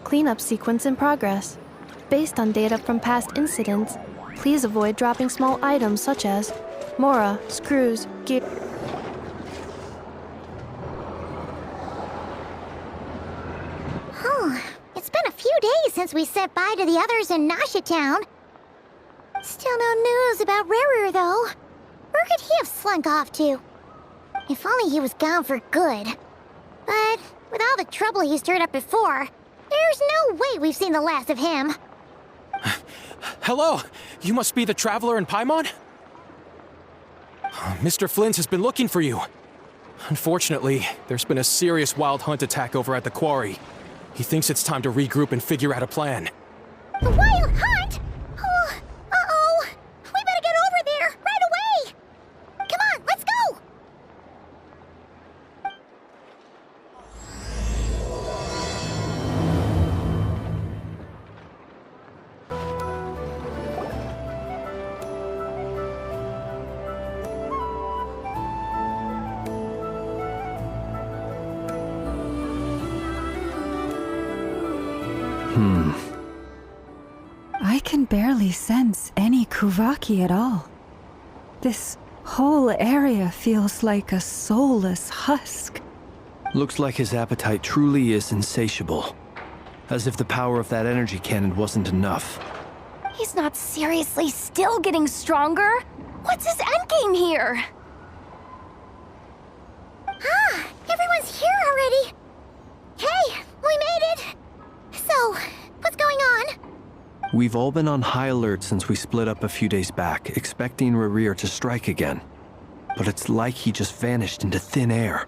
Cleanup sequence in progress. Based on data from past incidents, please avoid dropping small items such as Mora, screws, gear. Oh, it's been a few days since we said bye to the others in Nasha Town. Still no news about Rarer, though. Where could he have slunk off to? If only he was gone for good. But with all the trouble he stirred up before, there's no way we've seen the last of him. Hello! You must be the traveler in Paimon? Mr. Flynn has been looking for you. Unfortunately, there's been a serious wild hunt attack over at the quarry. He thinks it's time to regroup and figure out a plan. The wild hunt? Oh, uh-oh! We better get over there, right away! Come on, let's go! I can barely sense any Kuvaki at all. This whole area feels like a soulless husk. Looks like his appetite truly is insatiable. As if the power of that energy cannon wasn't enough. He's not seriously still getting stronger? What's his endgame here? Ah, everyone's here already. Hey, we made it. So, what's going on? We've all been on high alert since we split up a few days back, expecting Rarir to strike again. But it's like he just vanished into thin air.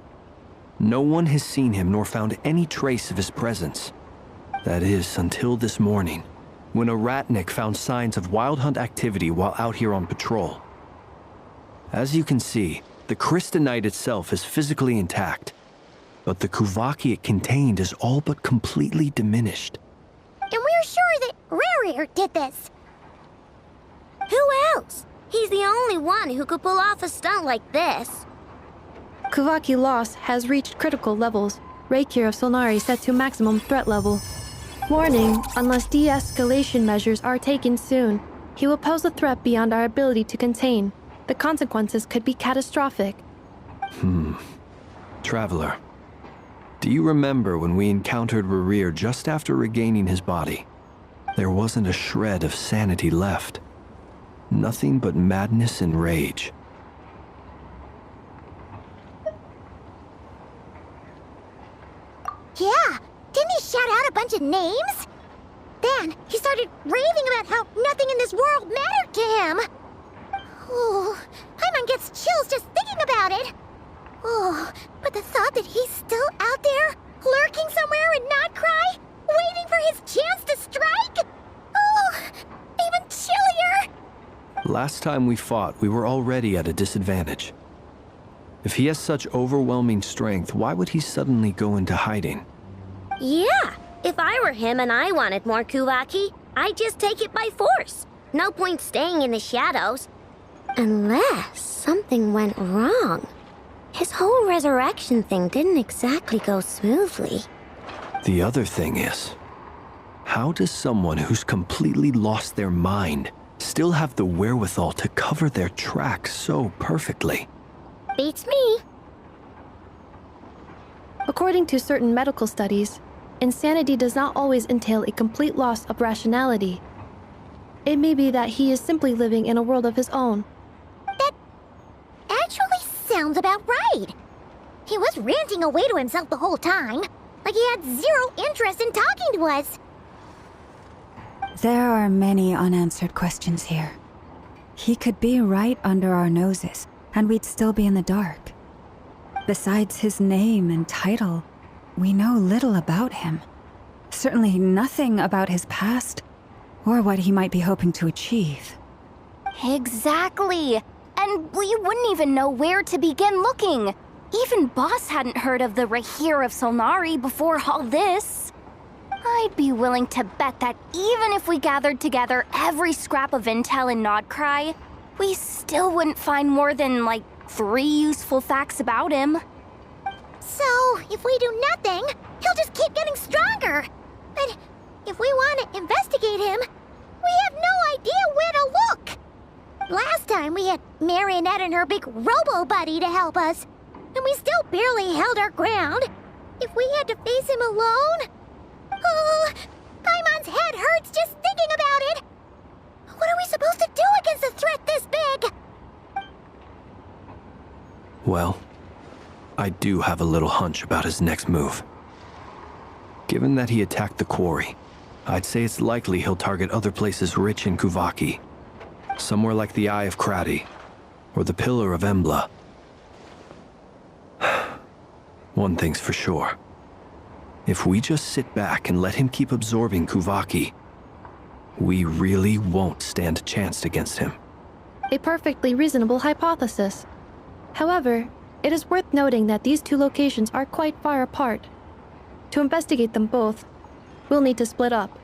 No one has seen him nor found any trace of his presence. That is, until this morning, when a ratnik found signs of wild hunt activity while out here on patrol. As you can see, the crystalline itself is physically intact, but the Kuvaki it contained is all but completely diminished. And we're sure that Rarir did this. Who else? He's the only one who could pull off a stunt like this. Kuvaki loss has reached critical levels. Reikir of Solnari set to maximum threat level. Warning, unless de-escalation measures are taken soon, he will pose a threat beyond our ability to contain. The consequences could be catastrophic. Traveler, do you remember when we encountered Rarir just after regaining his body? There wasn't a shred of sanity left. Nothing but madness and rage. Yeah, didn't he shout out a bunch of names? Then he started raving about how nothing in this world mattered to him. Oh, Paimon gets chills just thinking about it. Oh, but the thought that he's still out there, lurking somewhere and not cry, waiting for his chance to strike? Oh, even chillier. Last time we fought, we were already at a disadvantage. If he has such overwhelming strength, why would he suddenly go into hiding? Yeah, if I were him and I wanted more Kuvaki, I'd just take it by force. No point staying in the shadows. Unless something went wrong. His whole resurrection thing didn't exactly go smoothly. The other thing is, how does someone who's completely lost their mind still have the wherewithal to cover their tracks so perfectly? Beats me. According to certain medical studies, insanity does not always entail a complete loss of rationality. It may be that he is simply living in a world of his own. That actually sounds about right. He was ranting away to himself the whole time, like he had zero interest in talking to us. There are many unanswered questions here. He could be right under our noses, and we'd still be in the dark. Besides his name and title, we know little about him. Certainly nothing about his past, or what he might be hoping to achieve. Exactly! And we wouldn't even know where to begin looking. Even Boss hadn't heard of the Rahir of Solnari before all this. I'd be willing to bet that even if we gathered together every scrap of intel in Nodcry, we still wouldn't find more than, like, 3 useful facts about him. So, if we do nothing, he'll just keep getting stronger. But if we want to investigate him, we have no idea where to look. Last time we had Marionette and her big robo-buddy to help us, and we still barely held our ground. If we had to face him alone... Oh, Paimon's head hurts just thinking about it! What are we supposed to do against a threat this big? Well, I do have a little hunch about his next move. Given that he attacked the quarry, I'd say it's likely he'll target other places rich in Kuvaki. Somewhere like the Eye of Krati, or the Pillar of Embla. One thing's for sure. If we just sit back and let him keep absorbing Kuvaki, we really won't stand a chance against him. A perfectly reasonable hypothesis. However, it is worth noting that these two locations are quite far apart. To investigate them both, we'll need to split up.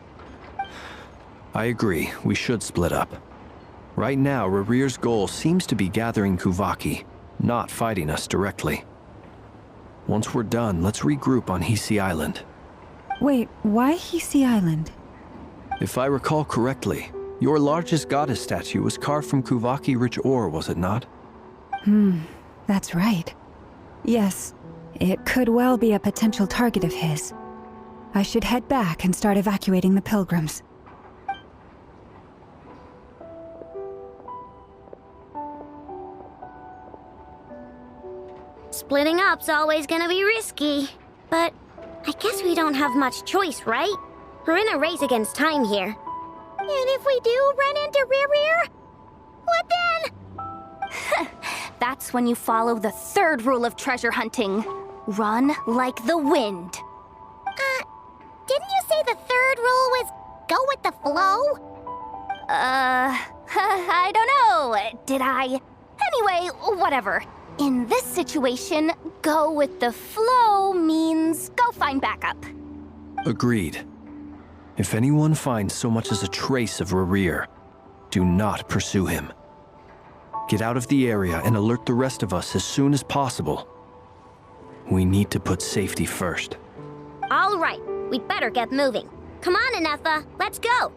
I agree, we should split up. Right now, Rarir's goal seems to be gathering Kuvaki, not fighting us directly. Once we're done, let's regroup on Hisi Island. Wait, why Hisi Island? If I recall correctly, your largest goddess statue was carved from Kuvaki-rich ore, was it not? That's right. Yes, it could well be a potential target of his. I should head back and start evacuating the pilgrims. Splitting up's always gonna be risky. But I guess we don't have much choice, right? We're in a race against time here. And if we do run into Rarir, what then? That's when you follow the 3rd rule of treasure hunting. Run like the wind. Didn't you say the 3rd rule was go with the flow? I don't know. Did I? Anyway, whatever. In this situation, go with the flow means go find backup. Agreed. If anyone finds so much as a trace of Rarir, do not pursue him. Get out of the area and alert the rest of us as soon as possible. We need to put safety first. All right, we'd better get moving. Come on, Anefa, let's go.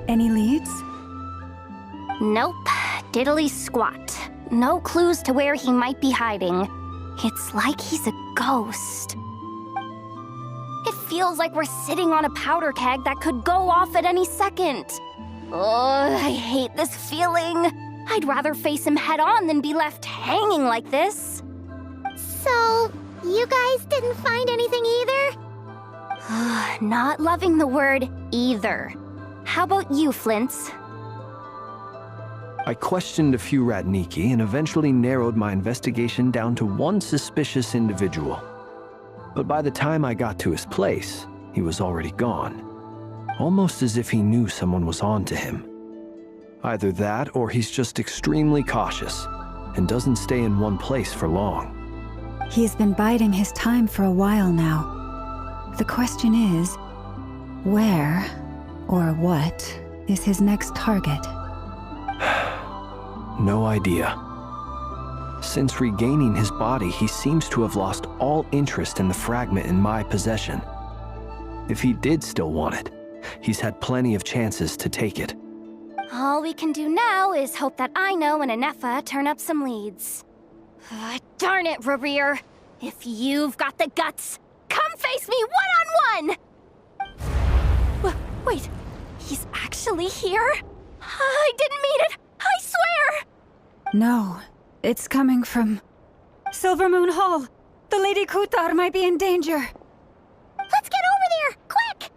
Any leads? Nope. Diddly squat. No clues to where he might be hiding. It's like he's a ghost. It feels like we're sitting on a powder keg that could go off at any second. Oh, I hate this feeling. I'd rather face him head on than be left hanging like this. So, you guys didn't find anything either? Not loving the word either. How about you, Flints? I questioned a few Ratniki and eventually narrowed my investigation down to one suspicious individual. But by the time I got to his place, he was already gone. Almost as if he knew someone was on to him. Either that or he's just extremely cautious. and doesn't stay in one place for long. He's been biding his time for a while now. The question is, where or what is his next target? No idea. Since regaining his body, he seems to have lost all interest in the fragment in my possession. If he did still want it, he's had plenty of chances to take it. All we can do now is hope that Ino and Anefa turn up some leads. Darn it, Rerir! If you've got the guts, come face me one-on-one! Wait, he's actually here? I didn't mean it! I swear! No, it's coming from Silver Moon Hall. The Lady Kutar might be in danger. Let's get over there! Quick!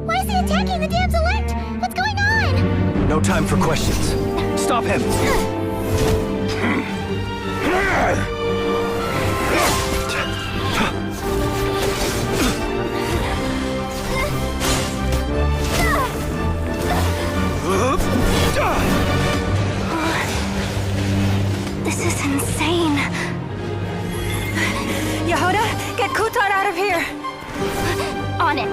Why is he attacking the damselette? What's going on? No time for questions. Stop him! This is insane. Yehuda, get Kutar out of here! On it.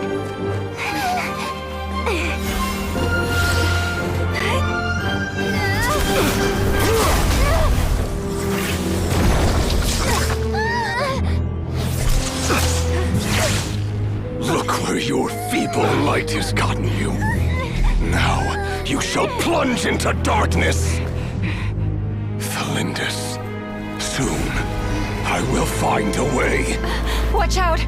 Look where your feeble light has gotten you. Now you shall plunge into darkness. Thalindus, soon I will find a way. Watch out!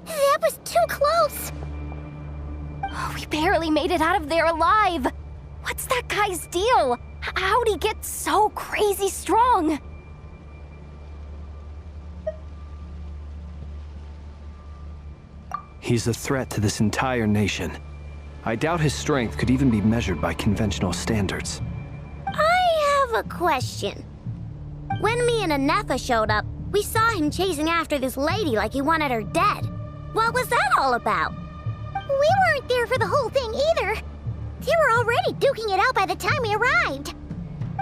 That was too close! We barely made it out of there alive. What's that guy's deal? How'd he get so crazy strong? He's a threat to this entire nation. I doubt his strength could even be measured by conventional standards. I have a question. When me and Anefa showed up, we saw him chasing after this lady like he wanted her dead. What was that all about? We weren't there for the whole thing either. They were already duking it out by the time we arrived.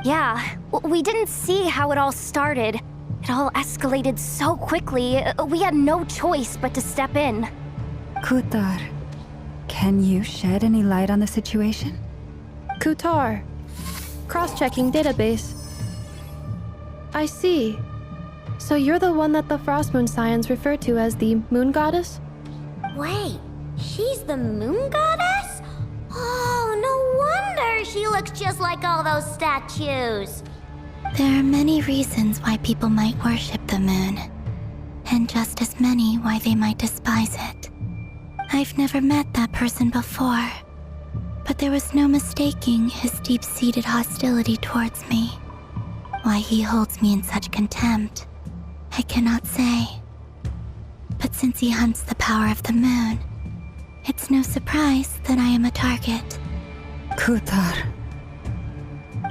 Yeah, we didn't see how it all started. It all escalated so quickly, we had no choice but to step in. Kutar, can you shed any light on the situation? Kutar. Cross-checking database. I see. So you're the one that the Frost Moon Scions refer to as the Moon Goddess? Wait, she's the moon goddess? Oh, no wonder she looks looks just like all those statues. There are many reasons why people might worship the moon, and just as many why they might despise it. I've never met that person before, but there was no mistaking his deep-seated hostility towards me. Why he holds me in such contempt, I cannot say. But since he hunts the power of the moon, it's no surprise that I am a target. Kutar.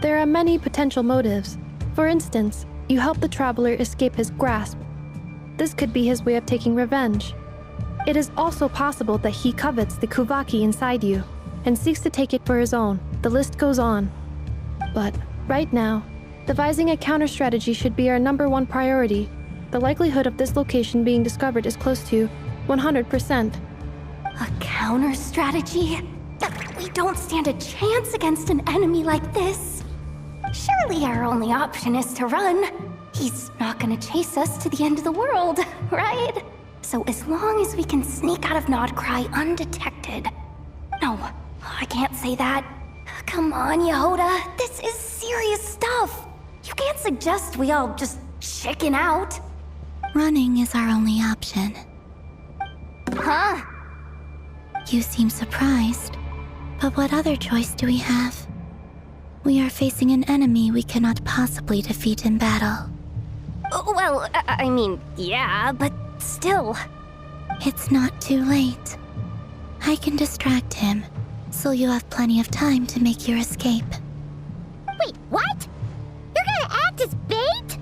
There are many potential motives. For instance, you help the traveler escape his grasp. This could be his way of taking revenge. It is also possible that he covets the Kuvaki inside you and seeks to take it for his own. The list goes on. But right now, devising a counter-strategy should be our #1 priority. The likelihood of this location being discovered is close to 100%. A counter strategy? We don't stand a chance against an enemy like this. Surely our only option is to run. He's not gonna chase us to the end of the world, right? So as long as we can sneak out of Nodcry undetected. No, I can't say that. Come on, Yehoda, this is serious stuff. You can't suggest we all just chicken out. Running is our only option. Huh? You seem surprised, but what other choice do we have? We are facing an enemy we cannot possibly defeat in battle. Well, I mean, yeah, but still. It's not too late. I can distract him, so you have plenty of time to make your escape. Wait, what? You're gonna act as bait?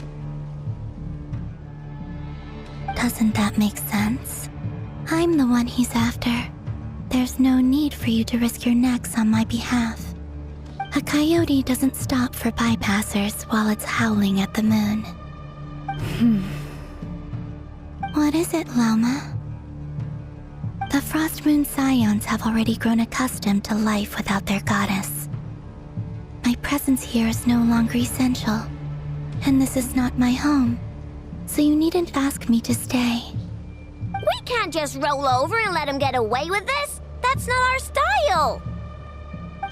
Doesn't that make sense? I'm the one he's after. There's no need for you to risk your necks on my behalf. A coyote doesn't stop for bypassers while it's howling at the moon. What is it, Loma? The Frost Moon Scions have already grown accustomed to life without their goddess. My presence here is no longer essential, and this is not my home, so you needn't ask me to stay. We can't just roll over and let him get away with this. That's not our style.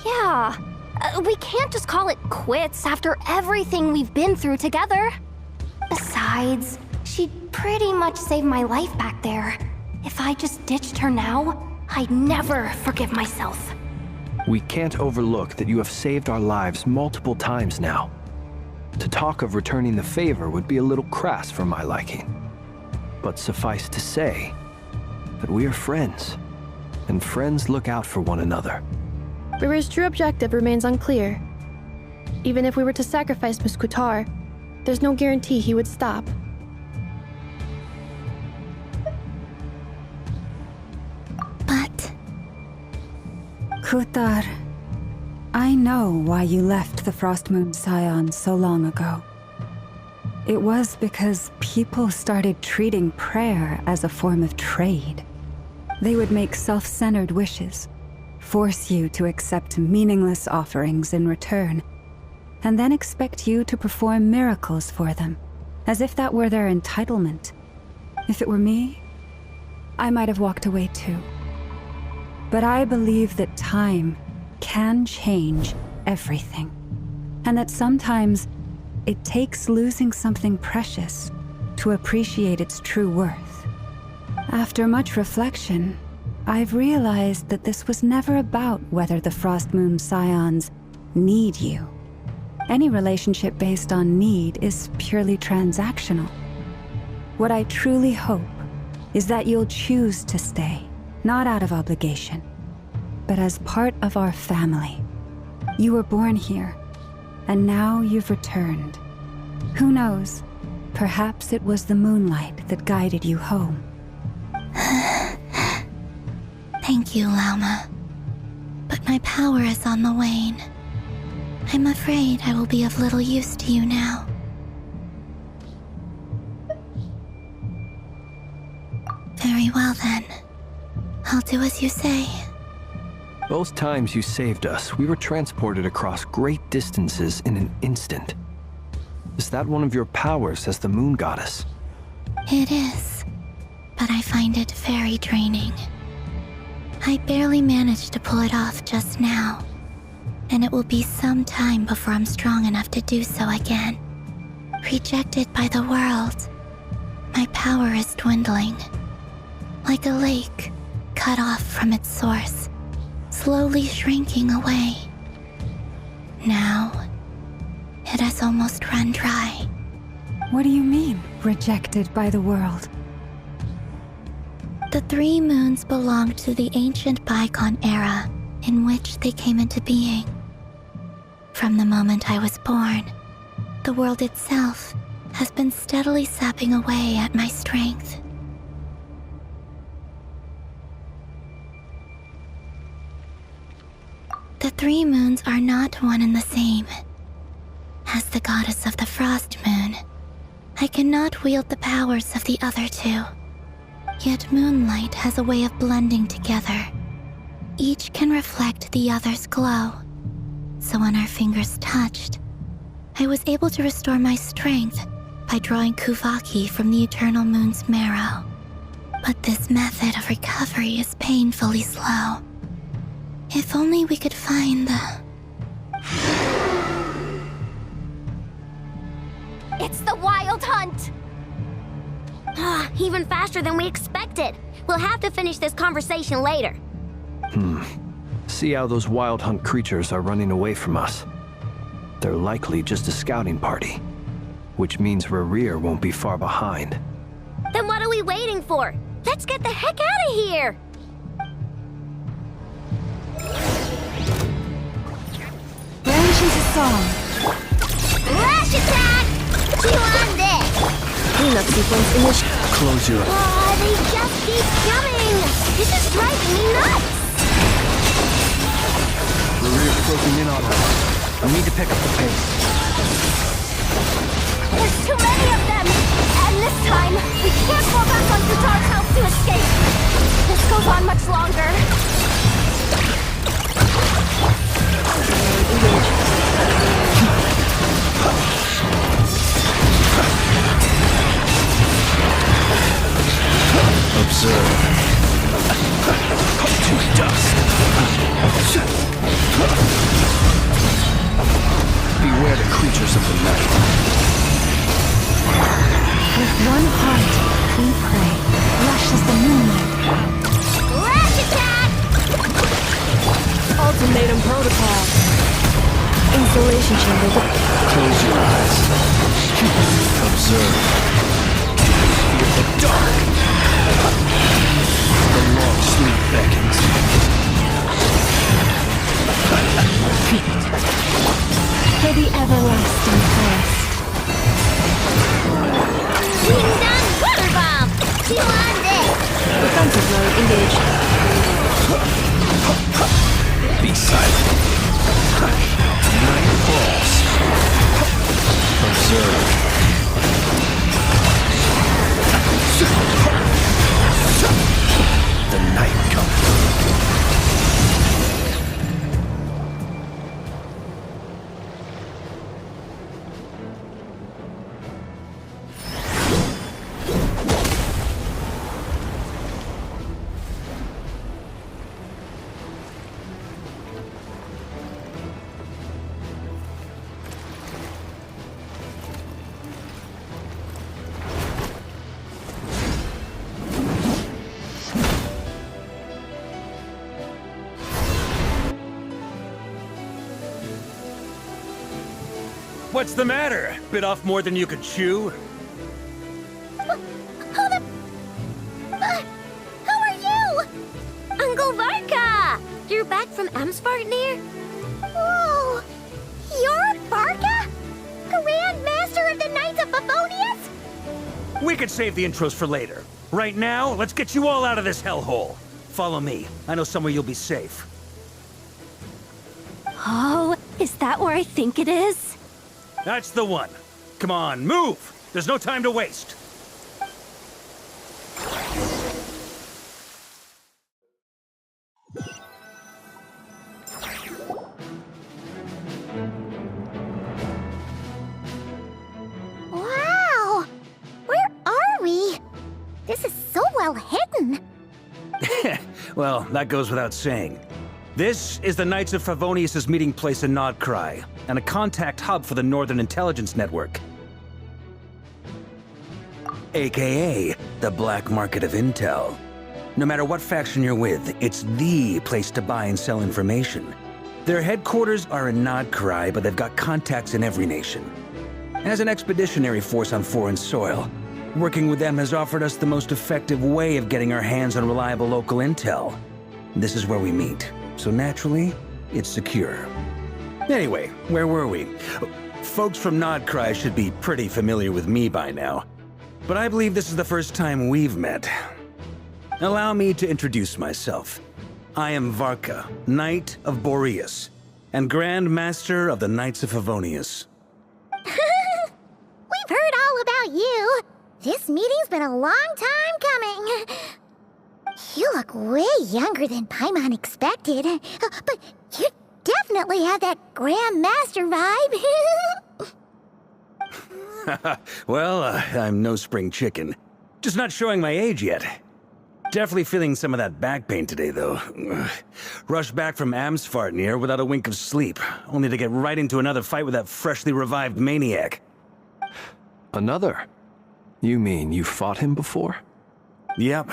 Yeah, we can't just call it quits after everything we've been through together. Besides, she'd pretty much saved my life back there. If I just ditched her now, I'd never forgive myself. We can't overlook that you have saved our lives multiple times now. To talk of returning the favor would be a little crass for my liking. But suffice to say that we are friends, and friends look out for one another. Rira's true objective remains unclear. Even if we were to sacrifice Miss Kutar, there's no guarantee he would stop. But Kutar, I know why you left the Frost Moon Scions so long ago. It was because people started treating prayer as a form of trade. They would make self-centered wishes, force you to accept meaningless offerings in return, and then expect you to perform miracles for them, as if that were their entitlement. If it were me, I might have walked away too. But I believe that time can change everything, and that sometimes it takes losing something precious to appreciate its true worth. After much reflection, I've realized that this was never about whether the Frost Moon Scions need you. Any relationship based on need is purely transactional. What I truly hope is that you'll choose to stay, not out of obligation, but as part of our family. You were born here, and now you've returned. Who knows? Perhaps it was the moonlight that guided you home. thank you, Lauma. But my power is on the wane. I'm afraid I will be of little use to you now. Very well then. I'll do as you say. Both times you saved us, we were transported across great distances in an instant. Is that one of your powers as the moon goddess? It is, but I find it very draining. I barely managed to pull it off just now, and it will be some time before I'm strong enough to do so again. Rejected by the world, my power is dwindling. Like a lake cut off from its source, slowly shrinking away. Now, it has almost run dry. What do you mean, rejected by the world? The 3 moons belonged to the ancient bygone era in which they came into being. From the moment I was born, the world itself has been steadily sapping away at my strength. The 3 moons are not one and the same. As the goddess of the Frost Moon, I cannot wield the powers of the other 2. Yet moonlight has a way of blending together. Each can reflect the other's glow. So when our fingers touched, I was able to restore my strength by drawing Kuvaki from the eternal moon's marrow. But this method of recovery is painfully slow. If only we could find the... It's the Wild Hunt! Even faster than we expected. We'll have to finish this conversation later. See how those Wild Hunt creatures are running away from us. They're likely just a scouting party, which means Rerir won't be far behind. Then what are we waiting for? Let's get the heck out of here! Branch into song. Lash attack! Chihuande! Cleanup sequence initiated. Close your eyes. Oh, they just keep coming! This is driving me nuts! Rerir's closing in on us. We need to pick up the pace. There's too many of them! And this time, we can't fall back on Sutar's house to escape! This goes on much longer. Observe. To dust. Beware the creatures of the night. With one heart, we pray. Lush as the moonlight. Lash attack! Ultimatum protocol. Installation chamber. Close your eyes. Observe. Fear the dark. The long sleep beckons. For the everlasting forest. Wingdun water bomb! Chihuande! Defensive mode engaged. Be silent. Night falls. Observe. The night comes. What's the matter? Bit off more than you could chew? Who are you? Uncle Varka! You're back from Amsvartnir? Whoa! You're Varka? Grand Master of the Knights of Favonius? We could save the intros for later. Right now, let's get you all out of this hellhole. Follow me. I know somewhere you'll be safe. Oh, is that where I think it is? That's the one. Come on, move! There's no time to waste. Wow! Where are we? This is so well hidden. Well, that goes without saying. This is the Knights of Favonius' meeting place in Nodcry, and a contact hub for the Northern Intelligence Network. AKA, the black market of intel. No matter what faction you're with, it's the place to buy and sell information. Their headquarters are in Nodcry, but they've got contacts in every nation. As an expeditionary force on foreign soil, working with them has offered us the most effective way of getting our hands on reliable local intel. This is where we meet, so naturally, it's secure. Anyway, where were we? Folks from Nodcry should be pretty familiar with me by now, but I believe this is the first time we've met. Allow me to introduce myself. I am Varka, Knight of Boreas, and Grand Master of the Knights of Favonius. We've heard all about you. This meeting's been a long time coming. You look way younger than Paimon expected, but you definitely have that Grand Master vibe. Well, I'm no spring chicken. Just not showing my age yet. Definitely feeling some of that back pain today, though. Rushed back from Amsfartnir without a wink of sleep, only to get right into another fight with that freshly revived maniac. Another? You mean you fought him before? Yep.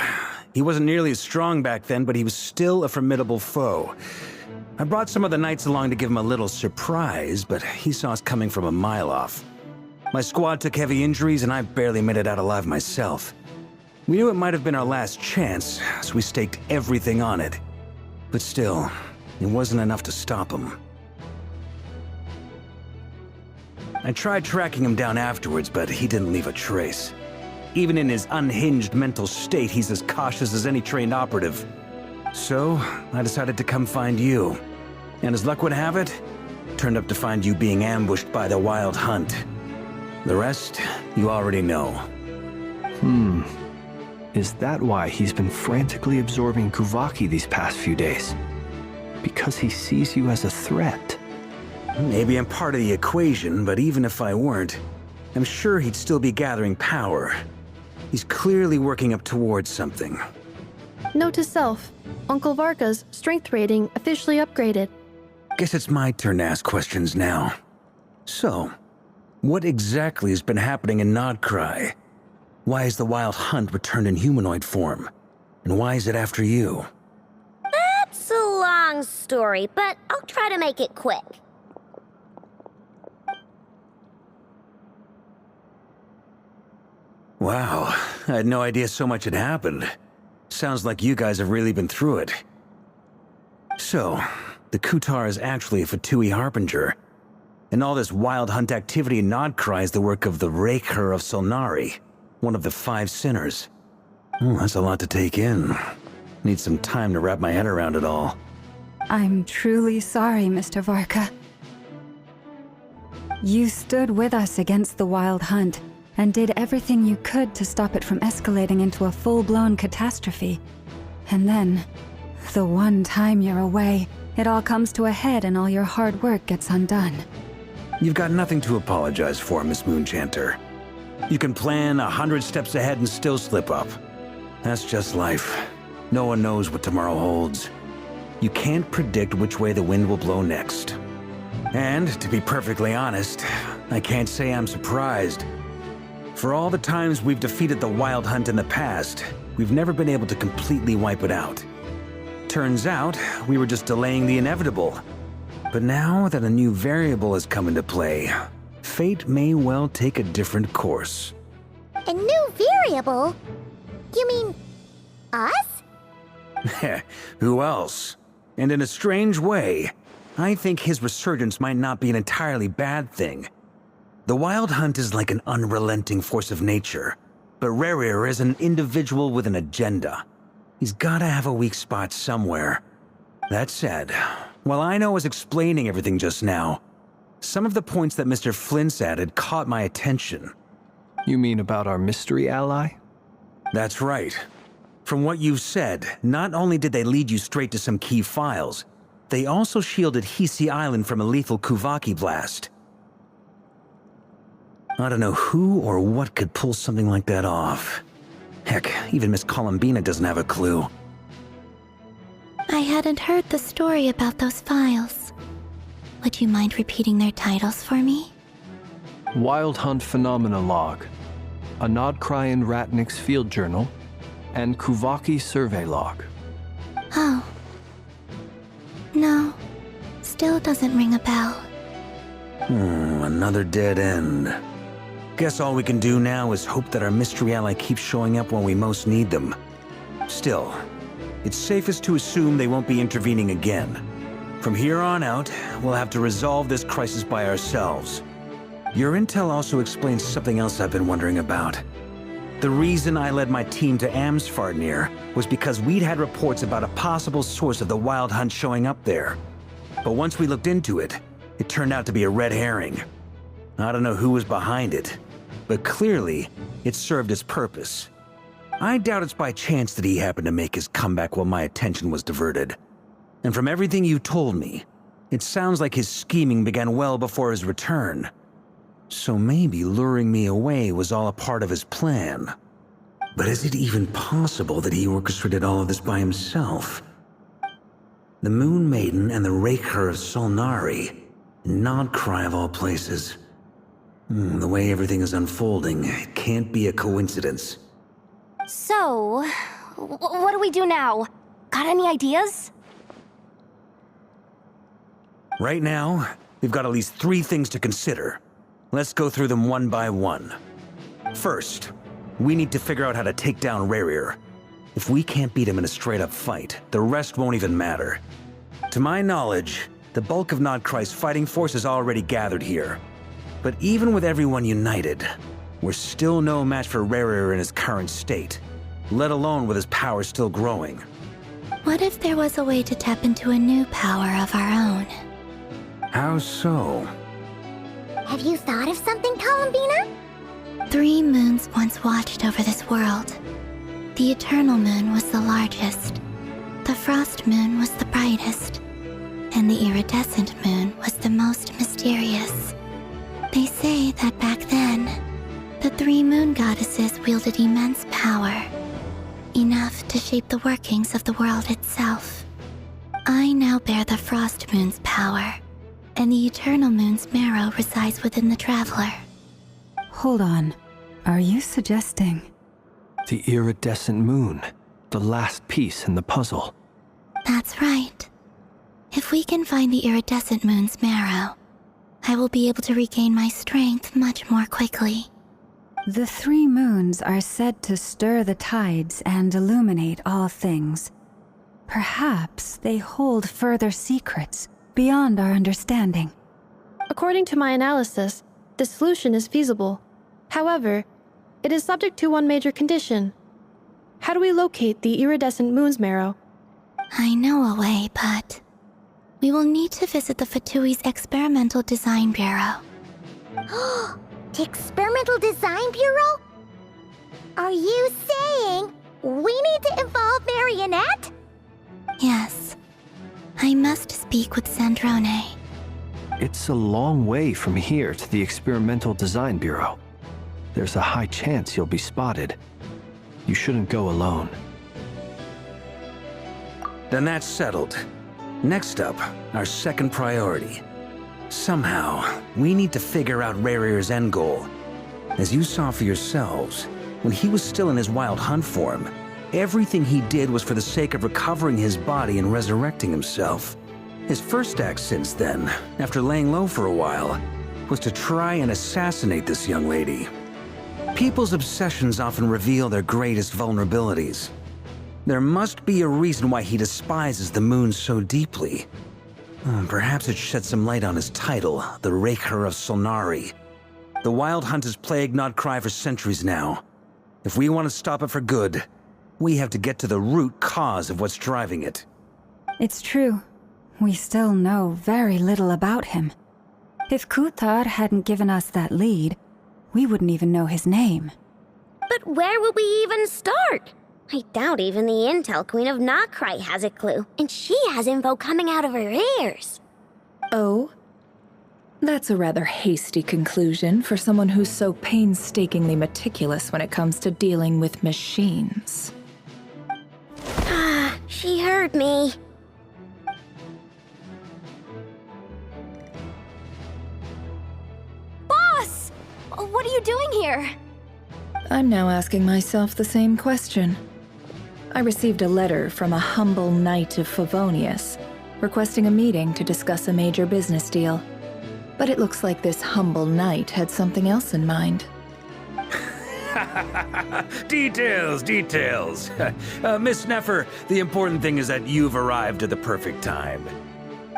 He wasn't nearly as strong back then, but he was still a formidable foe. I brought some of the knights along to give him a little surprise, but he saw us coming from a mile off. My squad took heavy injuries, and I barely made it out alive myself. We knew it might have been our last chance, so we staked everything on it. But still, it wasn't enough to stop him. I tried tracking him down afterwards, but he didn't leave a trace. Even in his unhinged mental state, he's as cautious as any trained operative. So, I decided to come find you. And as luck would have it, turned up to find you being ambushed by the Wild Hunt. The rest, you already know. Is that why he's been frantically absorbing Kuvaki these past few days? Because he sees you as a threat? Maybe I'm part of the equation, but even if I weren't, I'm sure he'd still be gathering power. He's clearly working up towards something. Note to self, Uncle Varka's strength rating officially upgraded. Guess it's my turn to ask questions now. So, what exactly has been happening in Nodcry? Why is the Wild Hunt returned in humanoid form? And why is it after you? That's a long story, but I'll try to make it quick. Wow, I had no idea so much had happened. Sounds like you guys have really been through it. So, the Kutar is actually a Fatui Harbinger. And all this Wild Hunt activity in Nodcry is the work of the Raker of Solnari, one of the 5 sinners. Oh, that's a lot to take in. Need some time to wrap my head around it all. I'm truly sorry, Mr. Varka. You stood with us against the Wild Hunt and did everything you could to stop it from escalating into a full-blown catastrophe. And then, the one time you're away, it all comes to a head and all your hard work gets undone. You've got nothing to apologize for, Miss Moonchanter. You can plan 100 steps ahead and still slip up. That's just life. No one knows what tomorrow holds. You can't predict which way the wind will blow next. And, to be perfectly honest, I can't say I'm surprised. For all the times we've defeated the Wild Hunt in the past, we've never been able to completely wipe it out. Turns out, we were just delaying the inevitable. But now that a new variable has come into play, fate may well take a different course. A new variable? You mean us? Who else? And in a strange way, I think his resurgence might not be an entirely bad thing. The Wild Hunt is like an unrelenting force of nature, but Rerir is an individual with an agenda. He's gotta have a weak spot somewhere. That said, while I was explaining everything just now, some of the points that Mr. Flint's added caught my attention. You mean about our mystery ally? That's right. From what you've said, not only did they lead you straight to some key files, they also shielded Hisi Island from a lethal Kuvaki blast. I don't know who or what could pull something like that off. Heck, even Miss Columbina doesn't have a clue. I hadn't heard the story about those files. Would you mind repeating their titles for me? Wild Hunt Phenomena Log, a Nodcryan Ratnik's Field Journal, and Kuvaki Survey Log. Oh. No. Still doesn't ring a bell. Another dead end. Guess all we can do now is hope that our mystery ally keeps showing up when we most need them. Still, it's safest to assume they won't be intervening again. From here on out, we'll have to resolve this crisis by ourselves. Your intel also explains something else I've been wondering about. The reason I led my team to Amsfarnir was because we'd had reports about a possible source of the Wild Hunt showing up there. But once we looked into it, it turned out to be a red herring. I don't know who was behind it, but clearly, it served its purpose. I doubt it's by chance that he happened to make his comeback while my attention was diverted. And from everything you told me, it sounds like his scheming began well before his return. So maybe luring me away was all a part of his plan. But is it even possible that he orchestrated all of this by himself? The Moon Maiden and the Raker of Solnari, Nodcry of all places. The way everything is unfolding, it can't be a coincidence. So, what do we do now? Got any ideas? Right now, we've got at least 3 things to consider. Let's go through them one by one. First, we need to figure out how to take down Rerir. If we can't beat him in a straight-up fight, the rest won't even matter. To my knowledge, the bulk of Nodcry's fighting force is already gathered here. But even with everyone united, we're still no match for Rerir in his current state, let alone with his power still growing. What if there was a way to tap into a new power of our own? How so? Have you thought of something, Columbina? 3 moons once watched over this world. The Eternal Moon was the largest. The Frost Moon was the brightest. And the Iridescent Moon was the most mysterious. They say that back then, the 3 moon goddesses wielded immense power. Enough to shape the workings of the world itself. I now bear the Frost Moon's power, and the Eternal Moon's marrow resides within the Traveler. Hold on. Are you suggesting? The iridescent moon, the last piece in the puzzle. That's right. If we can find the Iridescent Moon's marrow, I will be able to regain my strength much more quickly. The 3 moons are said to stir the tides and illuminate all things. Perhaps they hold further secrets beyond our understanding. According to my analysis, the solution is feasible. However, it is subject to one major condition. How do we locate the iridescent moon's marrow? I know a way, but we will need to visit the Fatui's Experimental Design Bureau. The Experimental Design Bureau? Are you saying we need to involve Marionette? Yes. I must speak with Sandrone. It's a long way from here to the Experimental Design Bureau. There's a high chance you'll be spotted. You shouldn't go alone. Then that's settled. Next up, our second priority. Somehow, we need to figure out Rerir's end goal. As you saw for yourselves, when he was still in his Wild Hunt form, everything he did was for the sake of recovering his body and resurrecting himself. His first act since then, after laying low for a while, was to try and assassinate this young lady. People's obsessions often reveal their greatest vulnerabilities. There must be a reason why he despises the moon so deeply. Perhaps it sheds some light on his title, the Raker of Solnari. The Wild Hunt has plagued Nodcry for centuries now. If we want to stop it for good, we have to get to the root cause of what's driving it. It's true. We still know very little about him. If Kuthar hadn't given us that lead, we wouldn't even know his name. But where would we even start? I doubt even the Intel Queen of Nodcry has a clue, and she has info coming out of her ears. Oh? That's a rather hasty conclusion for someone who's so painstakingly meticulous when it comes to dealing with machines. She heard me. What are you doing here? I'm now asking myself the same question. I received a letter from a humble knight of Favonius, requesting a meeting to discuss a major business deal. But it looks like this humble knight had something else in mind. Details. Miss Neffer, the important thing is that you've arrived at the perfect time.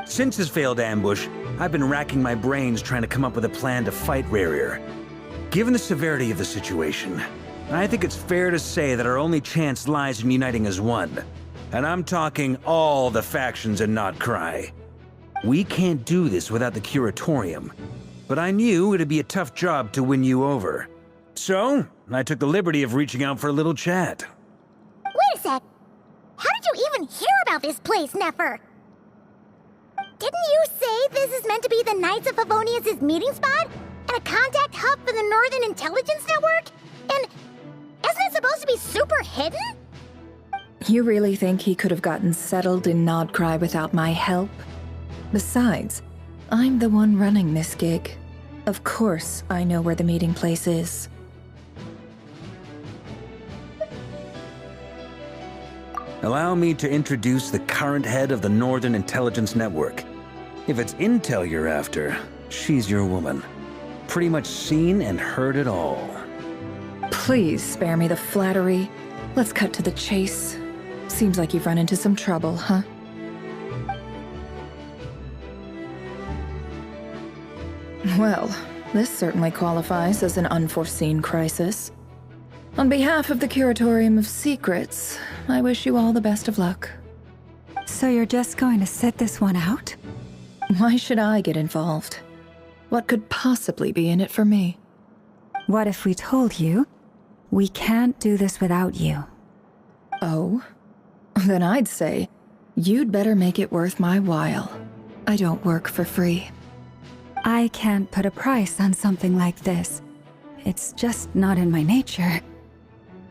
Since his failed ambush, I've been racking my brains trying to come up with a plan to fight Rerir. Given the severity of the situation, I think it's fair to say that our only chance lies in uniting as one. And I'm talking all the factions in Notcry. We can't do this without the Curatorium, but I knew it'd be a tough job to win you over. So, I took the liberty of reaching out for a little chat. Wait a sec. How did you even hear about this place, Neffer? Didn't you say this is meant to be the Knights of Favonius' meeting spot? And a contact hub for the Northern Intelligence Network? And isn't it supposed to be super hidden? You really think he could have gotten settled in Nodcry without my help? Besides, I'm the one running this gig. Of course I know where the meeting place is. Allow me to introduce the current head of the Northern Intelligence Network. If it's intel you're after, she's your woman. Pretty much seen and heard it all. Please spare me the flattery. Let's cut to the chase. Seems like you've run into some trouble, huh? Well, this certainly qualifies as an unforeseen crisis. On behalf of the Curatorium of Secrets, I wish you all the best of luck. So you're just going to sit this one out? Why should I get involved? What could possibly be in it for me? What if we told you we can't do this without you? Oh? Then I'd say, you'd better make it worth my while. I don't work for free. I can't put a price on something like this. It's just not in my nature.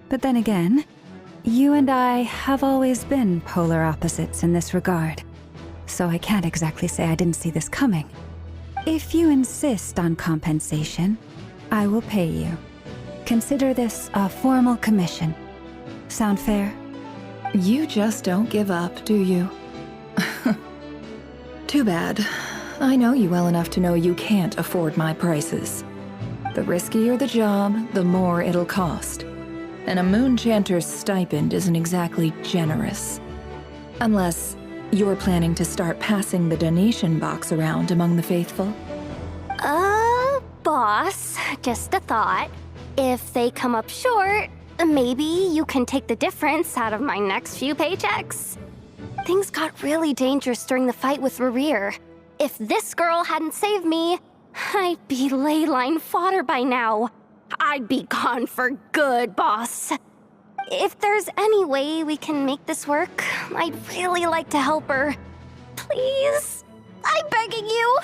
But then again, you and I have always been polar opposites in this regard. So I can't exactly say I didn't see this coming. If you insist on compensation, I will pay you. Consider this a formal commission. Sound fair? You just don't give up, do you? Too bad. I know you well enough to know you can't afford my prices. The riskier the job, the more it'll cost. And a Moonchanter's stipend isn't exactly generous. Unless you're planning to start passing the donation box around among the faithful. Boss, just a thought. If they come up short, maybe you can take the difference out of my next few paychecks. Things got really dangerous during the fight with Rerir. If this girl hadn't saved me, I'd be leyline fodder by now. I'd be gone for good, boss. If there's any way we can make this work, I'd really like to help her. Please? I'm begging you.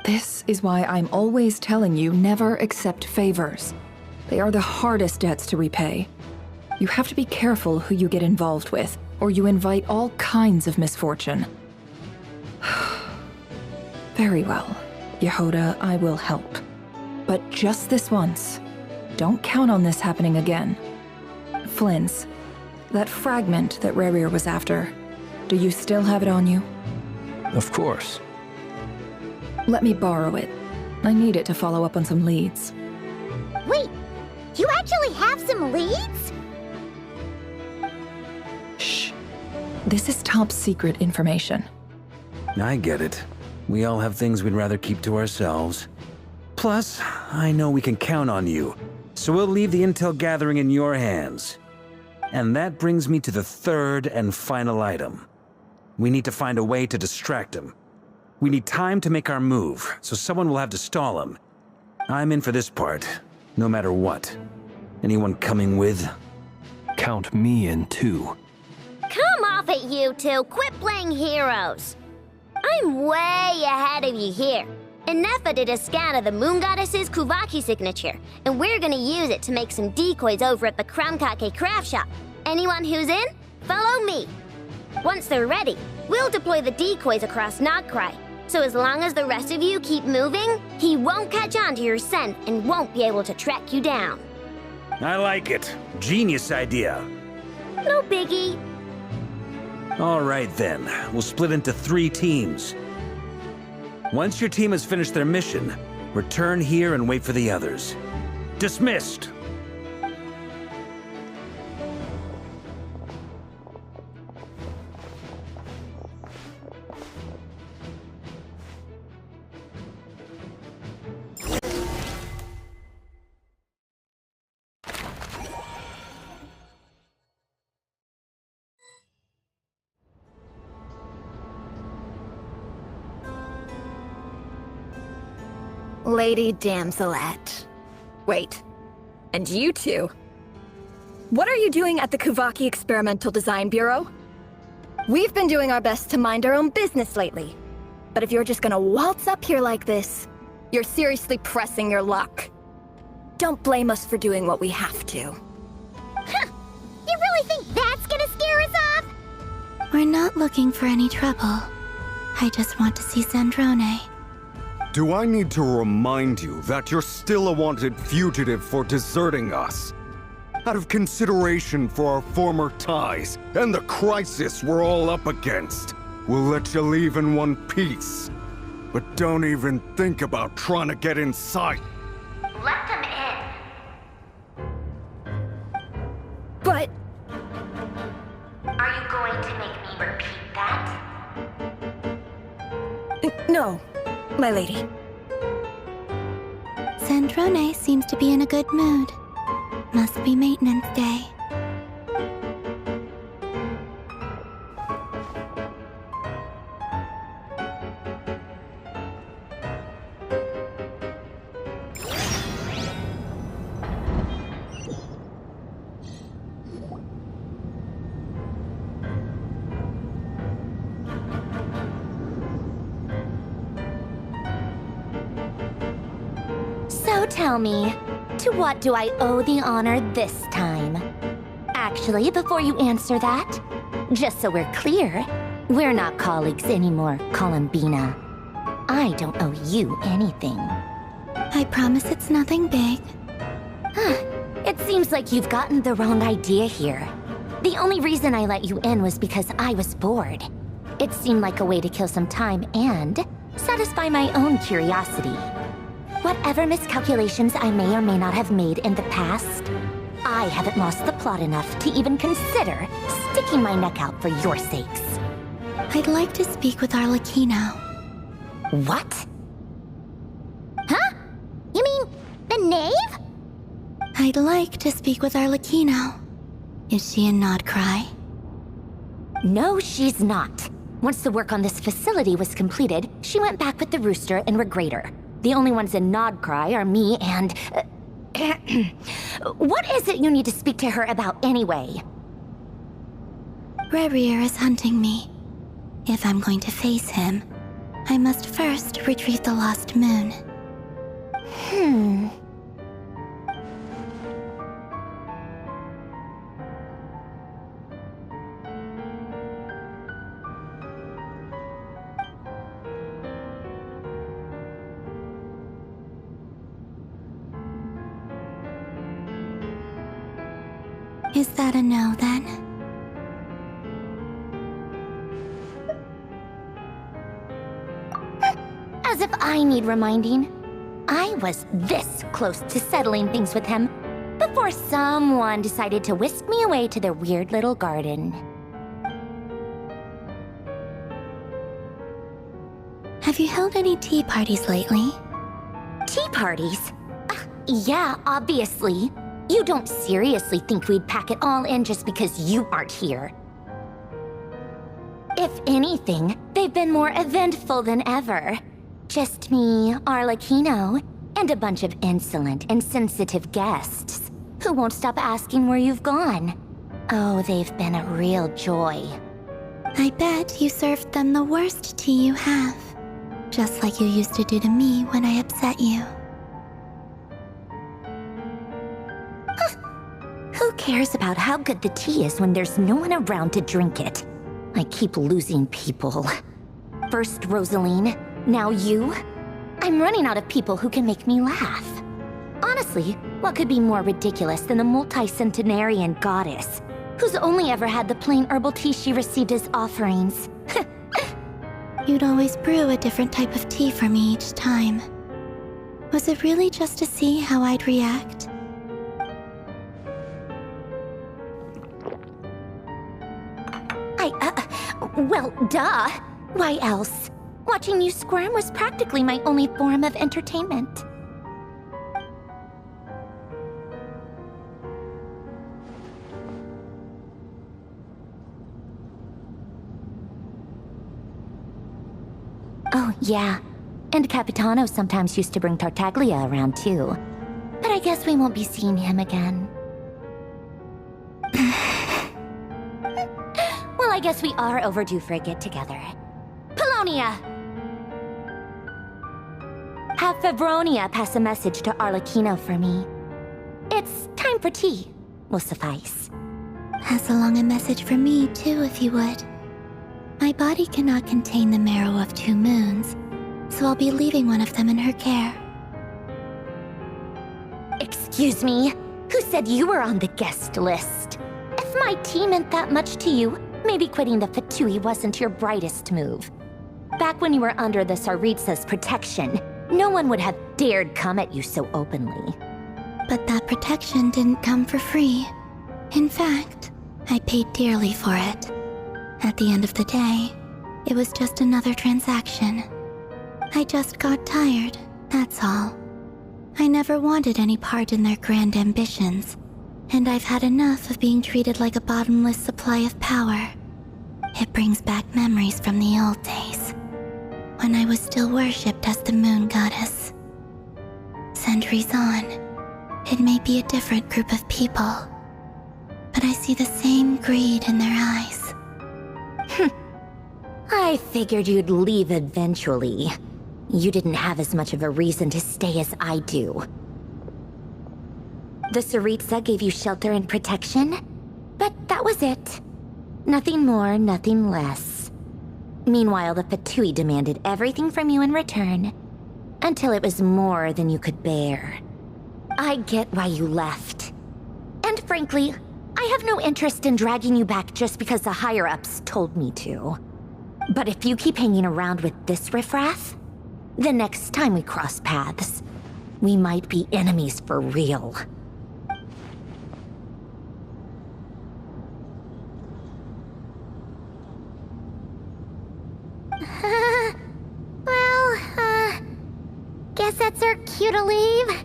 This is why I'm always telling you never accept favors. They are the hardest debts to repay. You have to be careful who you get involved with, or you invite all kinds of misfortune. Very well, Yehoda, I will help. But just this once. Don't count on this happening again. Flynn's, that fragment that Rerir was after, do you still have it on you? Of course. Let me borrow it. I need it to follow up on some leads. Wait, you actually have some leads? Shh. This is top secret information. I get it. We all have things we'd rather keep to ourselves. Plus, I know we can count on you, so we'll leave the intel gathering in your hands. And that brings me to the third and final item. We need to find a way to distract him. We need time to make our move, so someone will have to stall him. I'm in for this part, no matter what. Anyone coming with? Count me in too. Come off it, you two. Quit playing heroes. I'm way ahead of you here. And Neffa did a scan of the Moon Goddess's Kuvaki signature, and we're gonna use it to make some decoys over at the Kramkake craft shop. Anyone who's in, follow me. Once they're ready, we'll deploy the decoys across Notcry. So as long as the rest of you keep moving, he won't catch on to your scent and won't be able to track you down. I like it. Genius idea. No biggie. All right then, we'll split into 3 teams. Once your team has finished their mission, return here and wait for the others. Dismissed! Lady Damselette. Wait, and you two? What are you doing at the Kuvaki Experimental Design Bureau? We've been doing our best to mind our own business lately. But if you're just gonna waltz up here like this, you're seriously pressing your luck. Don't blame us for doing what we have to. Huh! You really think that's gonna scare us off? We're not looking for any trouble. I just want to see Zandrone. Do I need to remind you that you're still a wanted fugitive for deserting us? Out of consideration for our former ties and the crisis we're all up against, we'll let you leave in one piece. But don't even think about trying to get inside. Let them in. But... Are you going to make me repeat that? No, my lady. Zandrone seems to be in a good mood. Must be maintenance day. So tell me, to what do I owe the honor this time? Actually, before you answer that, just so we're clear, we're not colleagues anymore, Columbina. I don't owe you anything. I promise it's nothing big. It seems like you've gotten the wrong idea here. The only reason I let you in was because I was bored. It seemed like a way to kill some time and satisfy my own curiosity. Whatever miscalculations I may or may not have made in the past, I haven't lost the plot enough to even consider sticking my neck out for your sakes. I'd like to speak with Arlecchino. What? Huh? You mean the knave? I'd like to speak with Arlecchino. Is she in Nodcry? No, she's not. Once the work on this facility was completed, she went back with the Rooster and Regrator. The only ones in Nodcry are me and... What is it you need to speak to her about anyway? Rerir is hunting me. If I'm going to face him, I must first retrieve the lost moon. Is that a no, then? As if I need reminding. I was this close to settling things with him before someone decided to whisk me away to their weird little garden. Have you held any tea parties lately? Tea parties? Yeah, obviously. You don't seriously think we'd pack it all in just because you aren't here. If anything, they've been more eventful than ever. Just me, Arlecchino, and a bunch of insolent and sensitive guests who won't stop asking where you've gone. Oh, they've been a real joy. I bet you served them the worst tea you have. Just like you used to do to me when I upset you. Who cares about how good the tea is when there's no one around to drink it? I keep losing people. First Rosaline, Now you? I'm running out of people who can make me laugh. Honestly, what could be more ridiculous than the multi-centenarian goddess, who's only ever had the plain herbal tea she received as offerings? You'd always brew a different type of tea for me each time. Was it really just to see how I'd react? Well, duh. Why else? Watching you squirm was practically my only form of entertainment. Oh, yeah. And Capitano sometimes used to bring Tartaglia around, too. But I guess we won't be seeing him again. Well, I guess we are overdue for a get-together. Polonia! Have Fevronia pass a message to Arlecchino for me. It's time for tea. Will suffice. Pass along a message for me, too, if you would. My body cannot contain the marrow of 2 moons, so I'll be leaving one of them in her care. Excuse me? Who said you were on the guest list? If my tea meant that much to you, maybe quitting the Fatui wasn't your brightest move. Back when you were under the Tsaritsa's protection, no one would have dared come at you so openly. But that protection didn't come for free. In fact, I paid dearly for it. At the end of the day, it was just another transaction. I just got tired, that's all. I never wanted any part in their grand ambitions, and I've had enough of being treated like a bottomless supply of power. It brings back memories from the old days, when I was still worshipped as the moon goddess. Centuries on, it may be a different group of people, but I see the same greed in their eyes. I figured you'd leave eventually. You didn't have as much of a reason to stay as I do. The Tsaritsa gave you shelter and protection, but that was it. Nothing more, nothing less. Meanwhile, the Fatui demanded everything from you in return, until it was more than you could bear. I get why you left. And frankly, I have no interest in dragging you back just because the higher-ups told me to. But if you keep hanging around with this riffraff, the next time we cross paths, we might be enemies for real. Guess that's our cue to leave.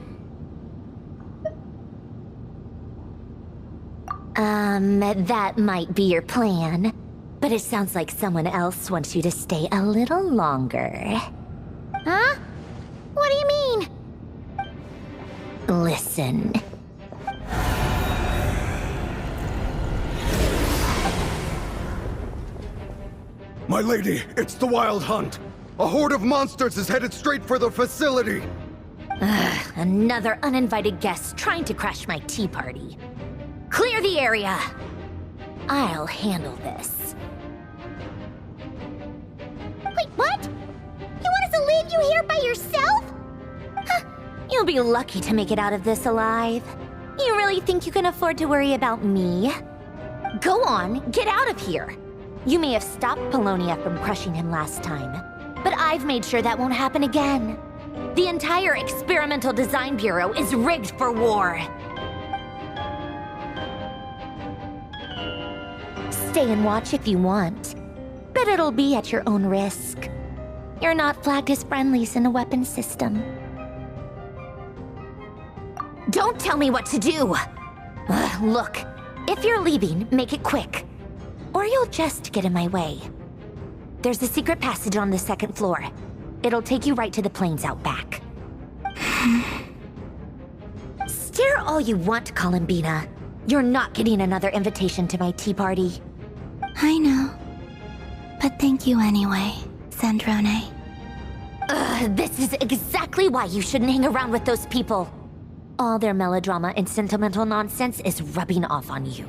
That might be your plan. But it sounds like someone else wants you to stay a little longer. Huh? What do you mean? Listen. My lady, it's the Wild Hunt. A horde of monsters is headed straight for the facility. Another uninvited guest trying to crash my tea party. Clear the area. I'll handle this. Wait, what? You want us to leave you here by yourself? Huh. You'll be lucky to make it out of this alive. You really think you can afford to worry about me? Go on, get out of here. You may have stopped Polonia from crushing him last time, but I've made sure that won't happen again. The entire Experimental Design Bureau is rigged for war. Stay and watch if you want, but it'll be at your own risk. You're not flagged as friendlies in the weapons system. Don't tell me what to do! Look, if you're leaving, make it quick, or you'll just get in my way. There's a secret passage on the 2nd floor. It'll take you right to the plains out back. Stare all you want, Columbina. You're not getting another invitation to my tea party. I know. But thank you anyway, Sandrone. This is exactly why you shouldn't hang around with those people. All their melodrama and sentimental nonsense is rubbing off on you.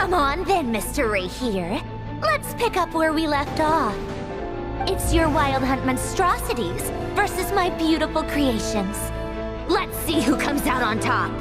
Come on then, Mr. Ray here. Let's pick up where we left off. It's your Wild Hunt monstrosities versus my beautiful creations. Let's see who comes out on top.